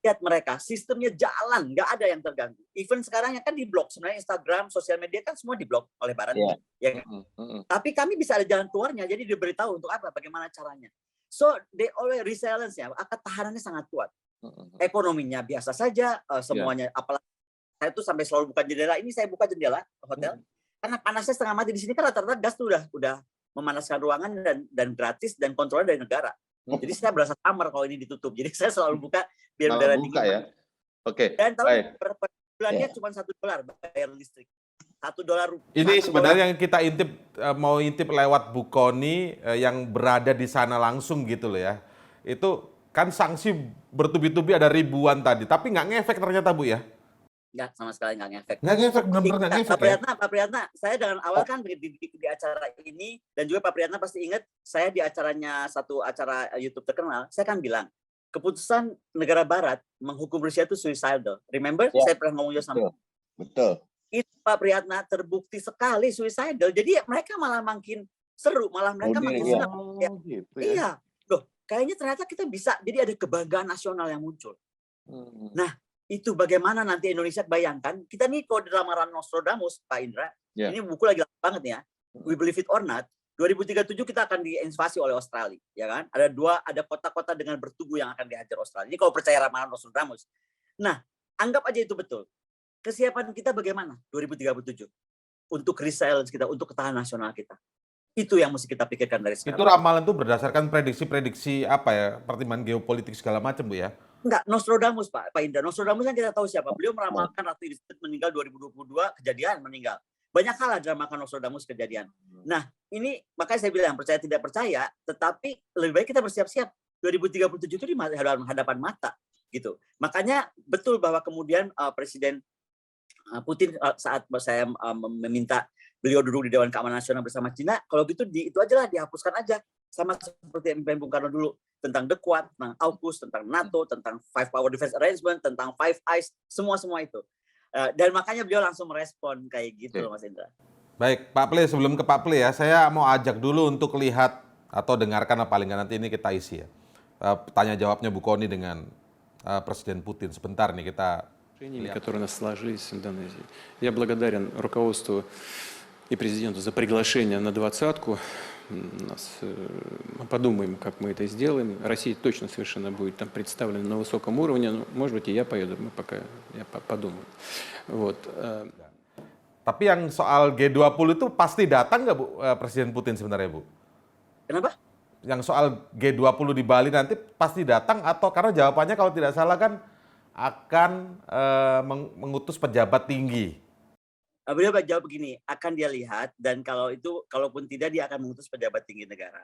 lihat mereka, sistemnya jalan, nggak ada yang terganggu. Even sekarang yang kan di blok, sebenarnya Instagram, sosial media kan semua di blok oleh Barat. Ya kan? Tapi kami bisa ada jalan keluarnya, jadi diberitahu untuk apa, bagaimana caranya. So, they always resilience-nya, ketahanannya sangat kuat. Ekonominya biasa saja, semuanya. Apalagi saya tuh sampai selalu buka jendela. Ini saya buka jendela hotel, karena panasnya setengah mati di sini kan rata-rata gas tuh udah memanaskan ruangan dan gratis dan kontrolnya dari negara. Jadi saya berasa kamar kalau ini ditutup. Jadi saya selalu buka biar udara dingin. Ya. Oke. Dan tahu per bulannya cuma $1 bayar listrik. $1. Ini sebenarnya yang kita mau intip lewat Bu Kony yang berada di sana langsung gitu loh ya. Itu kan sanksi bertubi-tubi ada ribuan tadi, tapi nggak ngefek ternyata Bu ya? Nggak, sama sekali nggak ngefek. Nggak ngefek, benar-benar nggak ngefek Pak Priyatna, saya dengan awal kan di acara ini, dan juga Pak Priyatna pasti ingat, saya di acaranya satu acara YouTube terkenal, saya kan bilang, keputusan negara Barat menghukum Rusia itu suicidal. Remember? Saya pernah ngomong juga sama. Betul. Itu Pak Priyatna terbukti sekali suicidal. Jadi mereka malah makin seru, malah mereka makin senang. Gitu ya. Iya, loh, kayaknya ternyata kita bisa. Jadi ada kebanggaan nasional yang muncul. Nah, itu bagaimana nanti Indonesia, bayangkan kita nih kalau di lamaran Nostradamus, Pak Indra, ini buku lagi lama banget ya, We Believe It or Not, 2037 kita akan diinvasi oleh Australia, ya kan? Ada kota-kota dengan bertubuh yang akan dihajar Australia. Ini kalau percaya ramalan Nostradamus. Nah, anggap aja itu betul. Kesiapan kita bagaimana 2037 untuk resilience kita, untuk ketahanan nasional kita. Itu yang mesti kita pikirkan dari sekarang. Itu ramalan itu berdasarkan prediksi-prediksi apa ya, pertimbangan geopolitik segala macam Bu ya? Enggak, Nostradamus Pak Indra. Nostradamus kan kita tahu siapa. Beliau meramalkan Ratu Elizabeth meninggal 2022, kejadian meninggal. Banyak hal diramalkan Nostradamus kejadian. Nah, ini makanya saya bilang percaya tidak percaya, tetapi lebih baik kita bersiap-siap. 2037 itu di hadapan mata gitu. Makanya betul bahwa kemudian Presiden Putin saat saya meminta beliau duduk di Dewan Keamanan Nasional bersama Cina, kalau gitu itu aja lah, dihapuskan aja. Sama seperti yang Bung Karno dulu, tentang The Quad, tentang AUKUS, tentang NATO, tentang Five Power Defense Arrangement, tentang Five Eyes, semua itu. Dan makanya beliau langsung merespon kayak gitu loh Mas Indra. Baik, Pak Ple, sebelum ke Pak Ple ya, saya mau ajak dulu untuk lihat atau dengarkan, paling nggak nanti ini kita isi ya. Tanya jawabnya Bu Kony dengan Presiden Putin. Sebentar nih kita lihat. Которые у нас сложились в Индонезии. Я благодарен руководству и президенту за приглашение на 20-ку. Мы подумаем, как мы это сделаем. Россия точно совершенно будет там представлена на высоком уровне. Но, может быть, и я поеду, я подумаю. Вот. Tapi yang soal G20 itu pasti datang nggak Bu Presiden Putin sebenarnya Bu? Kenapa? Yang soal G20 di Bali nanti pasti datang atau karena jawabannya kalau tidak salah kan akan mengutus pejabat tinggi. Beliau jawab begini, akan dia lihat, dan kalaupun tidak dia akan mengutus pejabat tinggi negara.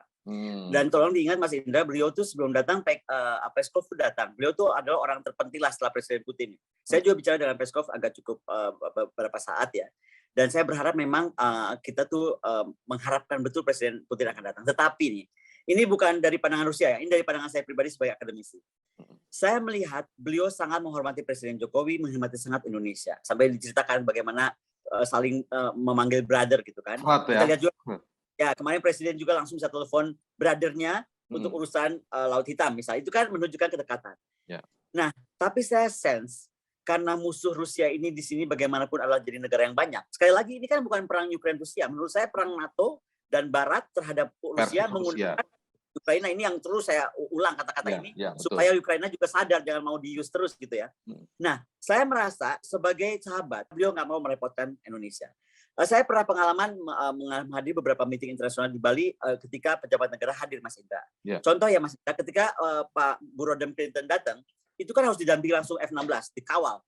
Dan tolong diingat Mas Indra, beliau tuh sebelum datang Peskov tuh datang. Beliau tuh adalah orang terpenting lah setelah Presiden Putin. Saya juga bicara dengan Peskov agak cukup beberapa saat ya. Dan saya berharap memang kita tuh mengharapkan betul Presiden Putin akan datang. Tetapi nih, ini bukan dari pandangan Rusia ya, ini dari pandangan saya pribadi sebagai akademisi. Saya melihat beliau sangat menghormati Presiden Jokowi, menghormati sangat Indonesia. Sampai diceritakan bagaimana saling memanggil brother gitu kan. Kita lihat juga, ya kemarin Presiden juga langsung bisa telepon brothernya untuk urusan Laut Hitam misalnya. Itu kan menunjukkan kedekatan. Nah, tapi saya sense karena musuh Rusia ini di sini bagaimanapun adalah jadi negara yang banyak. Sekali lagi ini kan bukan perang Ukraina-Rusia. Menurut saya perang NATO dan Barat terhadap Rusia menggunakan Ukraina ini yang terus saya ulang kata-kata ini supaya Ukraina juga sadar jangan mau di-use terus gitu ya. Nah, saya merasa sebagai sahabat beliau nggak mau merepotkan Indonesia. Saya pernah pengalaman menghadiri beberapa meeting internasional di Bali ketika pejabat negara hadir Mas Indra. Contoh ya Mas Indra, ketika Pak Burodem Clinton datang, itu kan harus didampingi langsung F-16, dikawal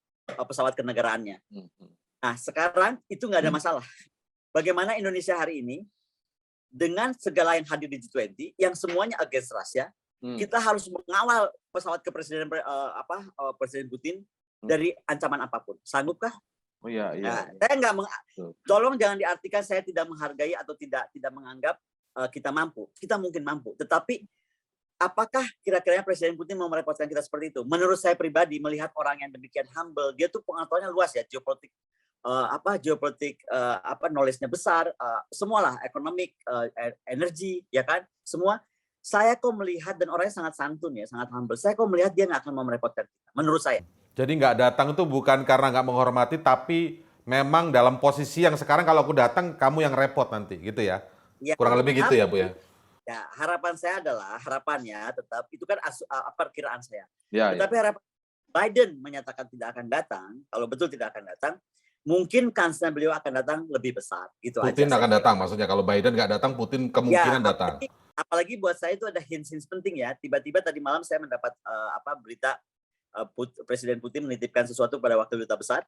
pesawat kenegaraannya. Nah, sekarang itu nggak ada masalah. Bagaimana Indonesia hari ini dengan segala yang hadir di G20 yang semuanya against Russia, kita harus mengawal pesawat ke Presiden Putin dari ancaman apapun. Sanggupkah? Oh iya. Nah, saya nggak tolong jangan diartikan saya tidak menghargai atau tidak menganggap kita mampu. Kita mungkin mampu, tetapi apakah kira-kira Presiden Putin mau merepotkan kita seperti itu? Menurut saya pribadi melihat orang yang demikian humble, dia tuh pengetahuannya luas ya, geopolitik knowledge-nya besar, semualah, ekonomik, energi, ya kan, semua. saya kok melihat, dan orangnya sangat santun ya, sangat humble. Saya kok melihat dia nggak akan mau merepotkan kita, menurut saya. Jadi nggak datang itu bukan karena nggak menghormati, tapi memang dalam posisi yang sekarang kalau aku datang, kamu yang repot nanti, gitu ya? Ya, Kurang lebih gitu ya, Bu ya? Ya, harapan saya adalah, harapannya tetap, itu kan perkiraan saya. Ya, Tetapi harapan Biden menyatakan tidak akan datang, kalau betul tidak akan datang, mungkin kansnya beliau akan datang lebih besar. Gitu Putin aja akan datang, maksudnya kalau Biden nggak datang, Putin kemungkinan datang. Apalagi buat saya itu ada hints penting ya. Tiba-tiba tadi malam saya mendapat berita Presiden Putin menitipkan sesuatu pada Wakil Duta Besar.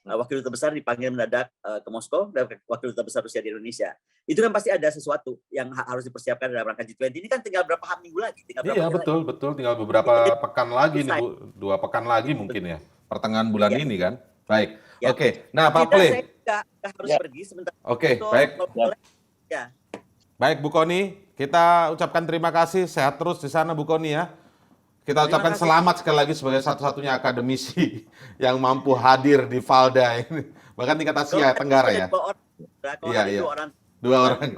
Wakil Duta Besar dipanggil mendadak ke Moskow, dan Wakil Duta Besar Rusia di Indonesia. Itu kan pasti ada sesuatu yang harus dipersiapkan dalam rangka G20. Ini kan tinggal berapa minggu lagi? Iya, betul. Tinggal beberapa pekan lagi nih, Bu. 2 pekan lagi mungkin ya. Pertengahan bulan ini kan. Baik. Ya. Oke. Nah, Pak Ple. Saya nggak harus pergi sebentar. Oke, baik. Ya. Baik, Bu Kony. Kita ucapkan terima kasih. Sehat terus di sana, Bu Kony ya. Kita ucapkan selamat sekali lagi sebagai satu-satunya akademisi yang mampu hadir di Valda ini. Bahkan tingkat Asia Tenggara ya. Iya. 2 orang.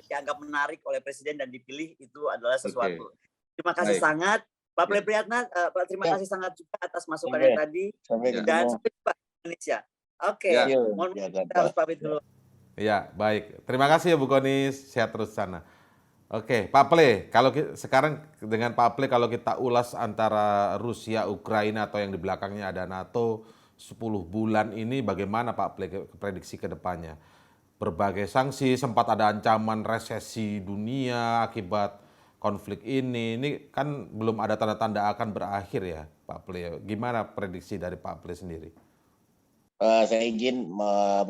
Dianggap menarik oleh Presiden dan dipilih, itu adalah sesuatu. Terima kasih sangat. Pak Ple Priyatna, terima kasih sangat juga atas masukannya tadi. Dan sampai jumpa di Indonesia. Oke. Mohon kita harus pamit dulu. Iya, baik. Terima kasih ya Bu Kony. Sehat terus sana. Oke, Pak Ple, sekarang dengan Pak Ple kalau kita ulas antara Rusia, Ukraina atau yang di belakangnya ada NATO 10 bulan ini, bagaimana Pak Ple prediksi ke depannya? Berbagai sanksi, sempat ada ancaman resesi dunia akibat konflik ini kan belum ada tanda-tanda akan berakhir ya Pak Ple. Gimana prediksi dari Pak Ple sendiri? Saya izin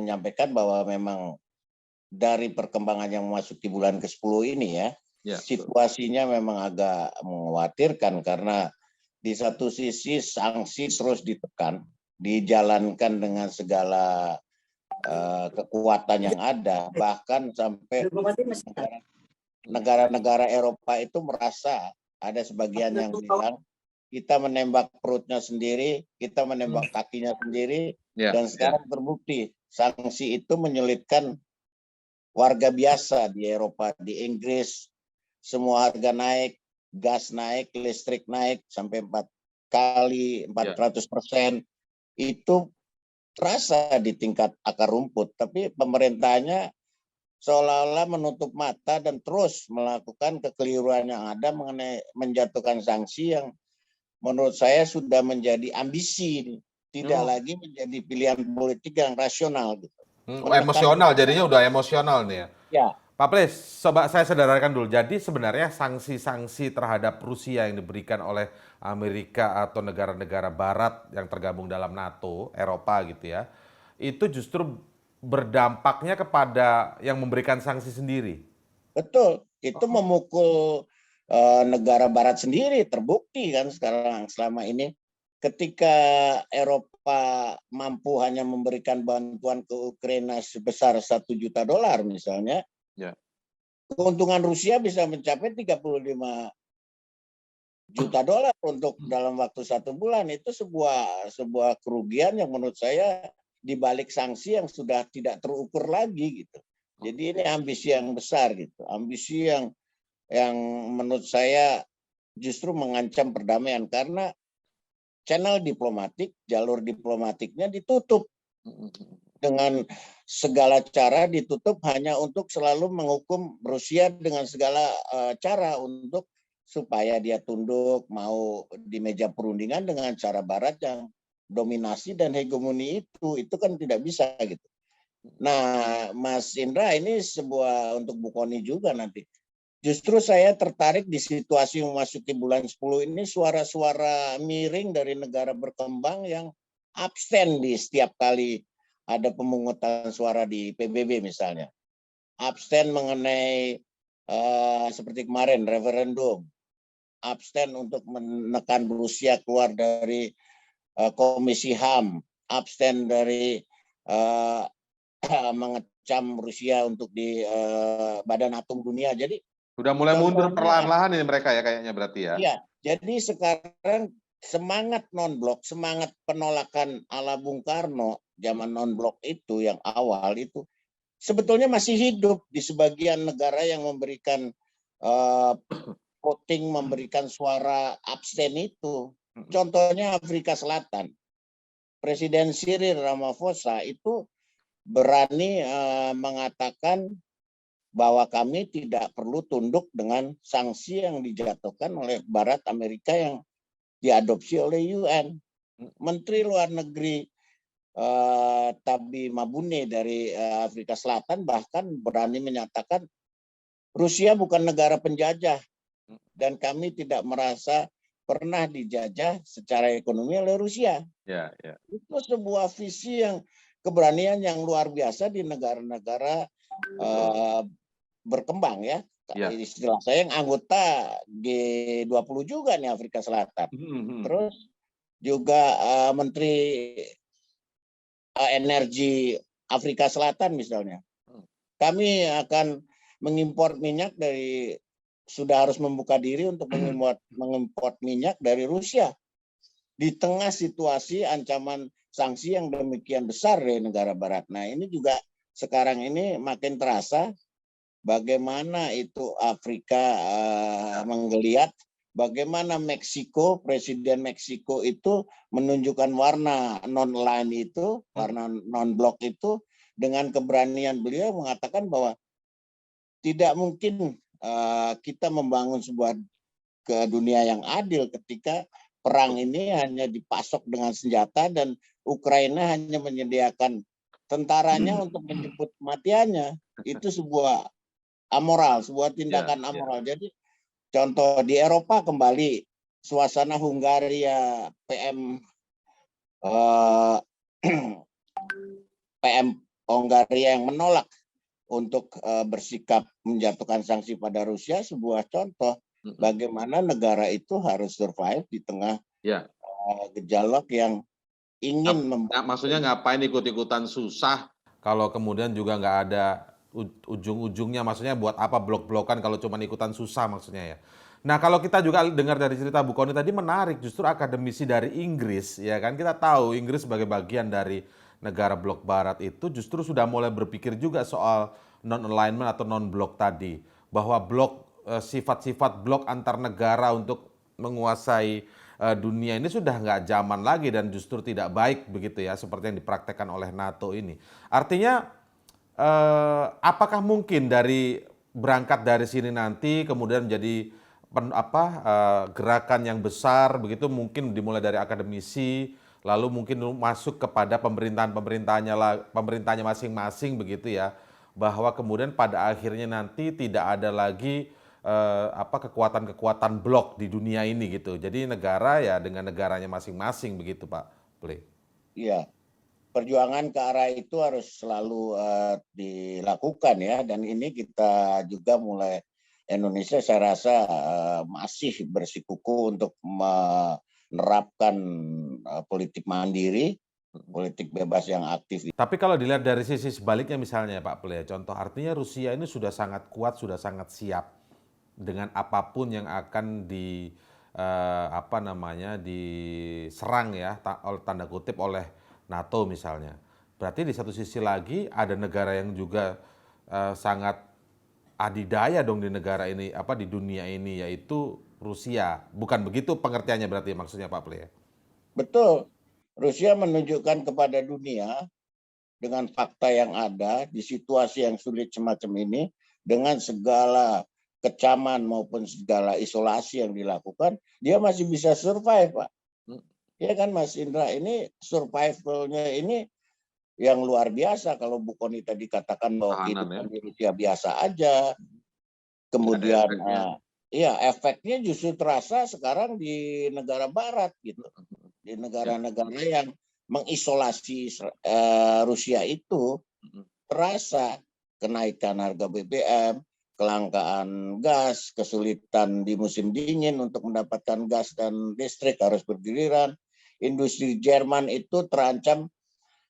menyampaikan bahwa memang dari perkembangan yang memasuki bulan ke-10 ini ya, situasinya memang agak mengkhawatirkan karena di satu sisi sanksi terus ditekan, dijalankan dengan segala kekuatan yang ada, bahkan sampai negara-negara Eropa itu merasa, ada sebagian yang bilang kita menembak perutnya sendiri, kita menembak kakinya sendiri, dan sekarang terbukti sanksi itu menyulitkan warga biasa di Eropa, di Inggris, semua harga naik, gas naik, listrik naik sampai 4 kali, 400%. Itu terasa di tingkat akar rumput, tapi pemerintahnya seolah-olah menutup mata dan terus melakukan kekeliruan yang ada mengenai menjatuhkan sanksi yang menurut saya sudah menjadi ambisi, tidak lagi menjadi pilihan politik yang rasional gitu. Emosional, jadinya udah emosional nih ya. Ya. Pak Ple, coba saya sederhanakan dulu. Jadi sebenarnya sanksi-sanksi terhadap Rusia yang diberikan oleh Amerika atau negara-negara Barat yang tergabung dalam NATO, Eropa gitu ya, itu justru berdampaknya kepada yang memberikan sanksi sendiri. Betul, itu memukul negara Barat sendiri, terbukti kan sekarang selama ini. Ketika Eropa mampu hanya memberikan bantuan ke Ukraina sebesar $1 juta misalnya, keuntungan Rusia bisa mencapai $35 juta untuk dalam waktu 1 bulan. Itu sebuah kerugian yang menurut saya dibalik sanksi yang sudah tidak terukur lagi gitu. Jadi ini ambisi yang besar gitu, ambisi yang menurut saya justru mengancam perdamaian karena channel diplomatik, jalur diplomatiknya ditutup dengan segala cara, ditutup hanya untuk selalu menghukum Rusia dengan segala cara untuk supaya dia tunduk, mau di meja perundingan dengan cara Barat yang dominasi dan hegemoni itu kan tidak bisa gitu. Nah, Mas Indra, ini sebuah untuk Bu Kony juga nanti. Justru saya tertarik di situasi memasuki bulan 10 ini suara-suara miring dari negara berkembang yang abstain di setiap kali ada pemungutan suara di PBB misalnya. Abstain mengenai seperti kemarin referendum. Abstain untuk menekan Rusia keluar dari Komisi HAM. Abstain dari mengecam Rusia untuk di Badan Atom Dunia. Jadi sudah mulai mundur perlahan-lahan ini mereka ya kayaknya berarti ya. Iya, jadi sekarang semangat non-blok, semangat penolakan ala Bung Karno zaman non-blok itu yang awal itu sebetulnya masih hidup di sebagian negara yang memberikan voting memberikan suara abstain itu. Contohnya Afrika Selatan. Presiden Cyril Ramaphosa itu berani mengatakan bahwa kami tidak perlu tunduk dengan sanksi yang dijatuhkan oleh Barat Amerika yang diadopsi oleh UN. Menteri Luar Negeri Tabi Mabune dari Afrika Selatan bahkan berani menyatakan Rusia bukan negara penjajah dan kami tidak merasa pernah dijajah secara ekonomi oleh Rusia. Ya, ya. Itu sebuah visi yang keberanian yang luar biasa di negara-negara berkembang ya. Ya. Istilah saya yang anggota G20 juga nih Afrika Selatan. Terus juga Menteri Energi Afrika Selatan misalnya. Kami akan mengimpor minyak dari sudah harus membuka diri untuk mengimpor minyak dari Rusia di tengah situasi ancaman sanksi yang demikian besar dari negara barat. Nah, ini juga sekarang ini makin terasa bagaimana itu Afrika menggeliat, bagaimana Meksiko, Presiden Meksiko itu menunjukkan warna non-line itu, warna non-blok itu dengan keberanian beliau mengatakan bahwa tidak mungkin kita membangun sebuah ke dunia yang adil ketika perang ini hanya dipasok dengan senjata dan Ukraina hanya menyediakan tentaranya untuk menjemput kematiannya. Itu sebuah amoral, sebuah tindakan amoral. Jadi contoh di Eropa kembali suasana Hungaria PM Hungaria yang menolak untuk bersikap menjatuhkan sanksi pada Rusia, sebuah contoh bagaimana negara itu harus survive di tengah gejolak yang ingin maksudnya ngapain ikut-ikutan susah kalau kemudian juga nggak ada ujung-ujungnya, maksudnya buat apa blok-blokan kalau cuma ikutan susah maksudnya ya. Nah, kalau kita juga dengar dari cerita Bu Kony tadi menarik, justru akademisi dari Inggris ya kan, kita tahu Inggris sebagai bagian dari negara blok barat itu justru sudah mulai berpikir juga soal non-alignment atau non-blok tadi, bahwa blok sifat-sifat blok antar negara untuk menguasai dunia ini sudah nggak zaman lagi dan justru tidak baik begitu ya, seperti yang dipraktekkan oleh NATO ini. Artinya apakah mungkin berangkat dari sini nanti kemudian menjadi gerakan yang besar begitu, mungkin dimulai dari akademisi lalu mungkin masuk kepada pemerintahnya masing-masing begitu ya, bahwa kemudian pada akhirnya nanti tidak ada lagi kekuatan-kekuatan blok di dunia ini gitu. Jadi negara ya dengan negaranya masing-masing begitu Pak Ple. Iya. Perjuangan ke arah itu harus selalu dilakukan ya, dan ini kita juga mulai Indonesia saya rasa masih bersikukuh untuk menerapkan politik mandiri, politik bebas yang aktif. Tapi kalau dilihat dari sisi sebaliknya misalnya Pak Ple, contoh artinya Rusia ini sudah sangat kuat, sudah sangat siap dengan apapun yang akan diserang ya, tanda kutip oleh NATO misalnya. Berarti di satu sisi lagi ada negara yang juga sangat adidaya dong di negara ini, di dunia ini, yaitu Rusia. Bukan begitu pengertiannya berarti maksudnya Pak Ple? Betul. Rusia menunjukkan kepada dunia dengan fakta yang ada di situasi yang sulit semacam ini, dengan segala kecaman maupun segala isolasi yang dilakukan, dia masih bisa survive, Pak. Ya kan Mas Indra, ini survivalnya ini yang luar biasa. Kalau Bu Kony tadi katakan bahwa kehidupan di Rusia biasa aja, kemudian efeknya justru terasa sekarang di negara barat gitu, di negara-negara yang mengisolasi Rusia itu terasa kenaikan harga BBM, kelangkaan gas, kesulitan di musim dingin untuk mendapatkan gas dan listrik harus bergiliran. Industri Jerman itu terancam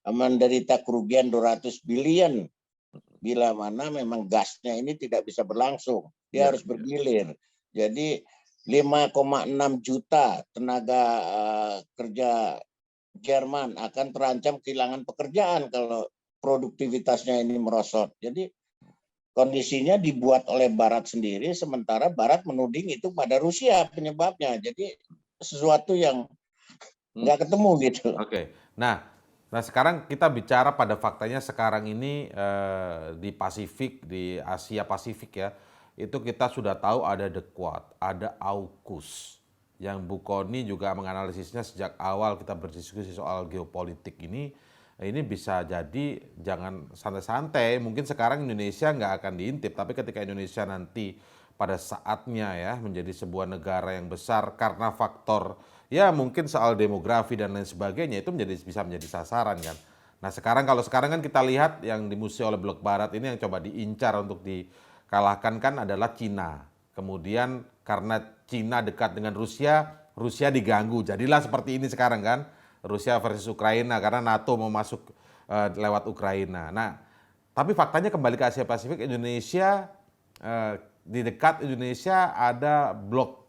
menderita kerugian 200 billion bila mana memang gasnya ini tidak bisa berlangsung. Dia harus bergilir. Jadi 5,6 juta tenaga kerja Jerman akan terancam kehilangan pekerjaan kalau produktivitasnya ini merosot. Jadi kondisinya dibuat oleh Barat sendiri, sementara Barat menuding itu pada Rusia penyebabnya. Jadi sesuatu yang nggak ketemu gitu. Oke. Nah, sekarang kita bicara pada faktanya sekarang ini di Pasifik, di Asia Pasifik ya, itu kita sudah tahu ada The Quad, ada AUKUS, yang Bu Kony juga menganalisisnya sejak awal kita berdiskusi soal geopolitik ini bisa jadi jangan santai-santai. Mungkin sekarang Indonesia nggak akan diintip, tapi ketika Indonesia nanti pada saatnya ya menjadi sebuah negara yang besar karena faktor ya mungkin soal demografi dan lain sebagainya itu bisa menjadi sasaran kan. Nah kalau sekarang kan kita lihat yang dimusuhi oleh blok barat ini yang coba diincar untuk dikalahkan kan adalah Cina. Kemudian karena Cina dekat dengan Rusia, Rusia diganggu. Jadilah seperti ini sekarang kan. Rusia versus Ukraina karena NATO mau masuk lewat Ukraina. Nah, tapi faktanya kembali ke Asia Pasifik, Indonesia di dekat Indonesia ada blok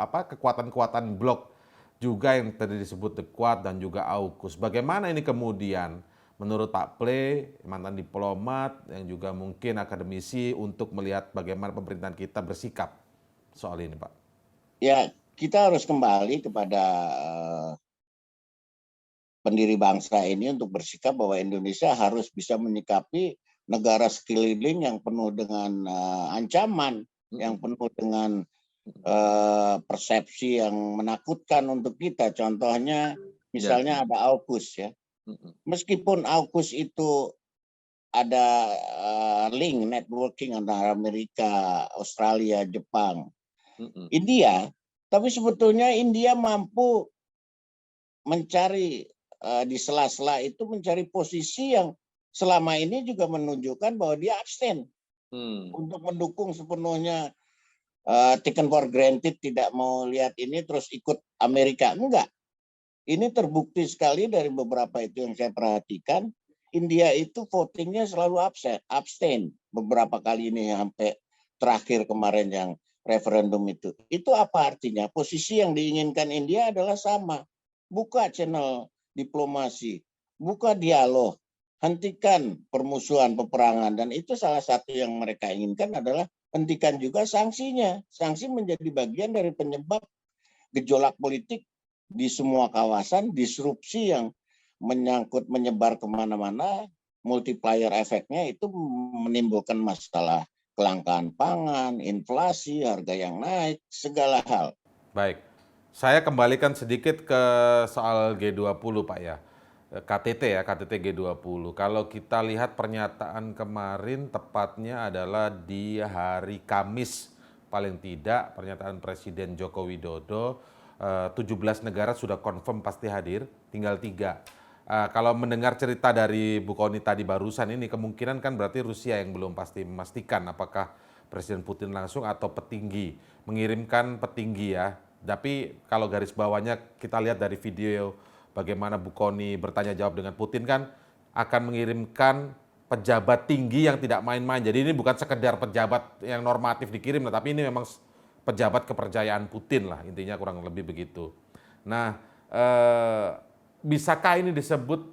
kekuatan-kekuatan blok juga yang tadi disebut The Quad dan juga AUKUS. Bagaimana ini kemudian menurut Pak Ple, mantan diplomat yang juga mungkin akademisi untuk melihat bagaimana pemerintahan kita bersikap soal ini, Pak? Ya, kita harus kembali kepada pendiri bangsa ini untuk bersikap bahwa Indonesia harus bisa menyikapi negara sekeliling yang penuh dengan ancaman, yang penuh dengan persepsi yang menakutkan untuk kita. Contohnya misalnya ada AUKUS ya. Meskipun AUKUS itu ada link networking antara Amerika, Australia, Jepang, India, tapi sebetulnya India mampu mencari di sela-sela itu mencari posisi yang selama ini juga menunjukkan bahwa dia abstain untuk mendukung sepenuhnya, taken for granted, tidak mau lihat ini terus ikut Amerika. Enggak. Ini terbukti sekali dari beberapa itu yang saya perhatikan. India itu votingnya selalu abstain beberapa kali ini sampai terakhir kemarin yang referendum itu. Itu apa artinya? Posisi yang diinginkan India adalah sama. Buka channel diplomasi, buka dialog, hentikan permusuhan, peperangan, dan itu salah satu yang mereka inginkan adalah hentikan juga sanksinya. Sanksi menjadi bagian dari penyebab gejolak politik di semua kawasan, disrupsi yang menyangkut menyebar kemana-mana, multiplier efeknya itu menimbulkan masalah kelangkaan pangan, inflasi, harga yang naik, segala hal. Baik. Saya kembalikan sedikit ke soal G20 Pak ya, KTT G20. Kalau kita lihat pernyataan kemarin tepatnya adalah di hari Kamis paling tidak pernyataan Presiden Joko Widodo, 17 negara sudah confirm pasti hadir, tinggal 3. Kalau mendengar cerita dari Bu Kony tadi barusan ini kemungkinan kan berarti Rusia yang belum pasti memastikan apakah Presiden Putin langsung atau petinggi, mengirimkan petinggi ya. Tapi kalau garis bawahnya kita lihat dari video bagaimana Bu Kony bertanya jawab dengan Putin kan akan mengirimkan pejabat tinggi yang tidak main-main. Jadi ini bukan sekedar pejabat yang normatif dikirim, tapi ini memang pejabat kepercayaan Putin lah, intinya kurang lebih begitu. Nah, bisakah ini disebut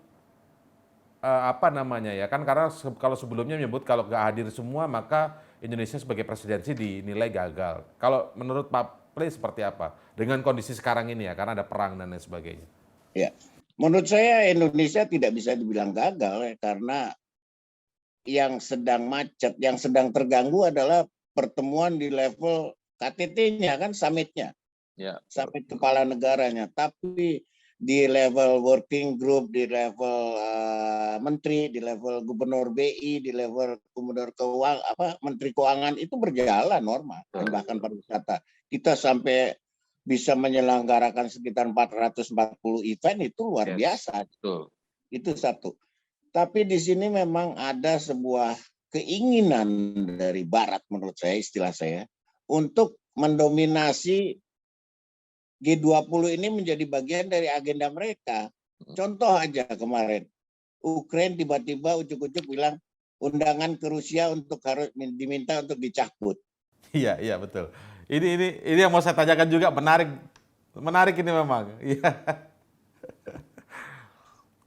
apa namanya ya kan, karena kalau sebelumnya menyebut kalau nggak hadir semua maka Indonesia sebagai presidensi dinilai gagal. Kalau menurut Pak Ple seperti apa dengan kondisi sekarang ini ya, karena ada perang dan lain sebagainya? Ya, menurut saya Indonesia tidak bisa dibilang gagal ya, karena yang sedang macet, yang sedang terganggu adalah pertemuan di level KTT-nya kan, summitnya, summit kepala negaranya. Tapi di level working group, di level menteri, di level gubernur BI, di level gubernur menteri keuangan itu berjalan normal. Dan bahkan pariwisata kita sampai bisa menyelenggarakan sekitar 440 event, itu luar biasa. Itu satu. Tapi di sini memang ada sebuah keinginan dari Barat, menurut saya, istilah saya, untuk mendominasi G20 ini menjadi bagian dari agenda mereka. Contoh aja kemarin, Ukraina tiba-tiba ujuk-ujuk bilang undangan ke Rusia untuk harus diminta untuk dicabut. Iya betul. Ini yang mau saya tanyakan juga, menarik ini memang. Iya.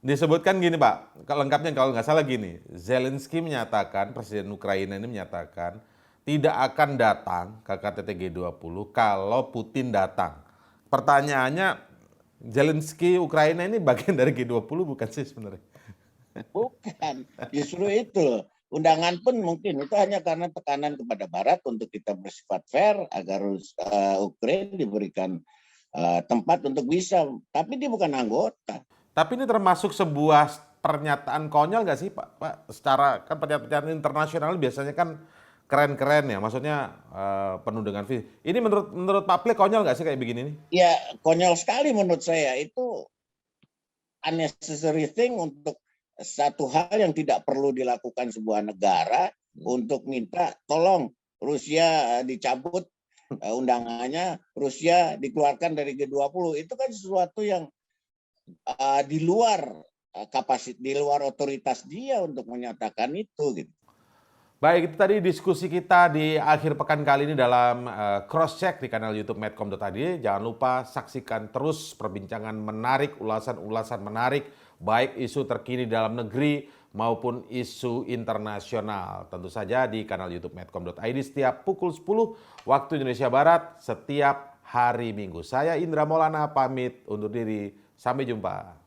Disebutkan gini Pak, lengkapnya kalau nggak salah gini, Zelensky menyatakan, Presiden Ukraina ini menyatakan tidak akan datang ke KTT G20 kalau Putin datang. Pertanyaannya, Zelensky Ukraina ini bagian dari G20 bukan sih sebenarnya? Bukan, justru itu. Undangan pun mungkin itu hanya karena tekanan kepada Barat untuk kita bersifat fair agar Ukraina diberikan tempat untuk bisa, tapi dia bukan anggota. Tapi ini termasuk sebuah pernyataan konyol nggak sih Pak? Secara kan pernyataan internasional biasanya kan keren-keren ya, maksudnya penuh dengan visi. Ini menurut Pak Plik konyol nggak sih kayak begini nih? Ya konyol sekali menurut saya, itu unnecessary thing untuk satu hal yang tidak perlu dilakukan sebuah negara untuk minta tolong Rusia dicabut undangannya, Rusia dikeluarkan dari G20. Itu kan sesuatu yang di luar kapasitas, di luar otoritas dia untuk menyatakan itu gitu. Baik, itu tadi diskusi kita di akhir pekan kali ini dalam cross check di kanal YouTube medcom.id. Jangan lupa saksikan terus perbincangan menarik, ulasan-ulasan menarik, baik isu terkini dalam negeri maupun isu internasional. Tentu saja di kanal YouTube medcom.id setiap pukul 10 waktu Indonesia Barat setiap hari Minggu. Saya Indra Maulana pamit undur diri. Sampai jumpa.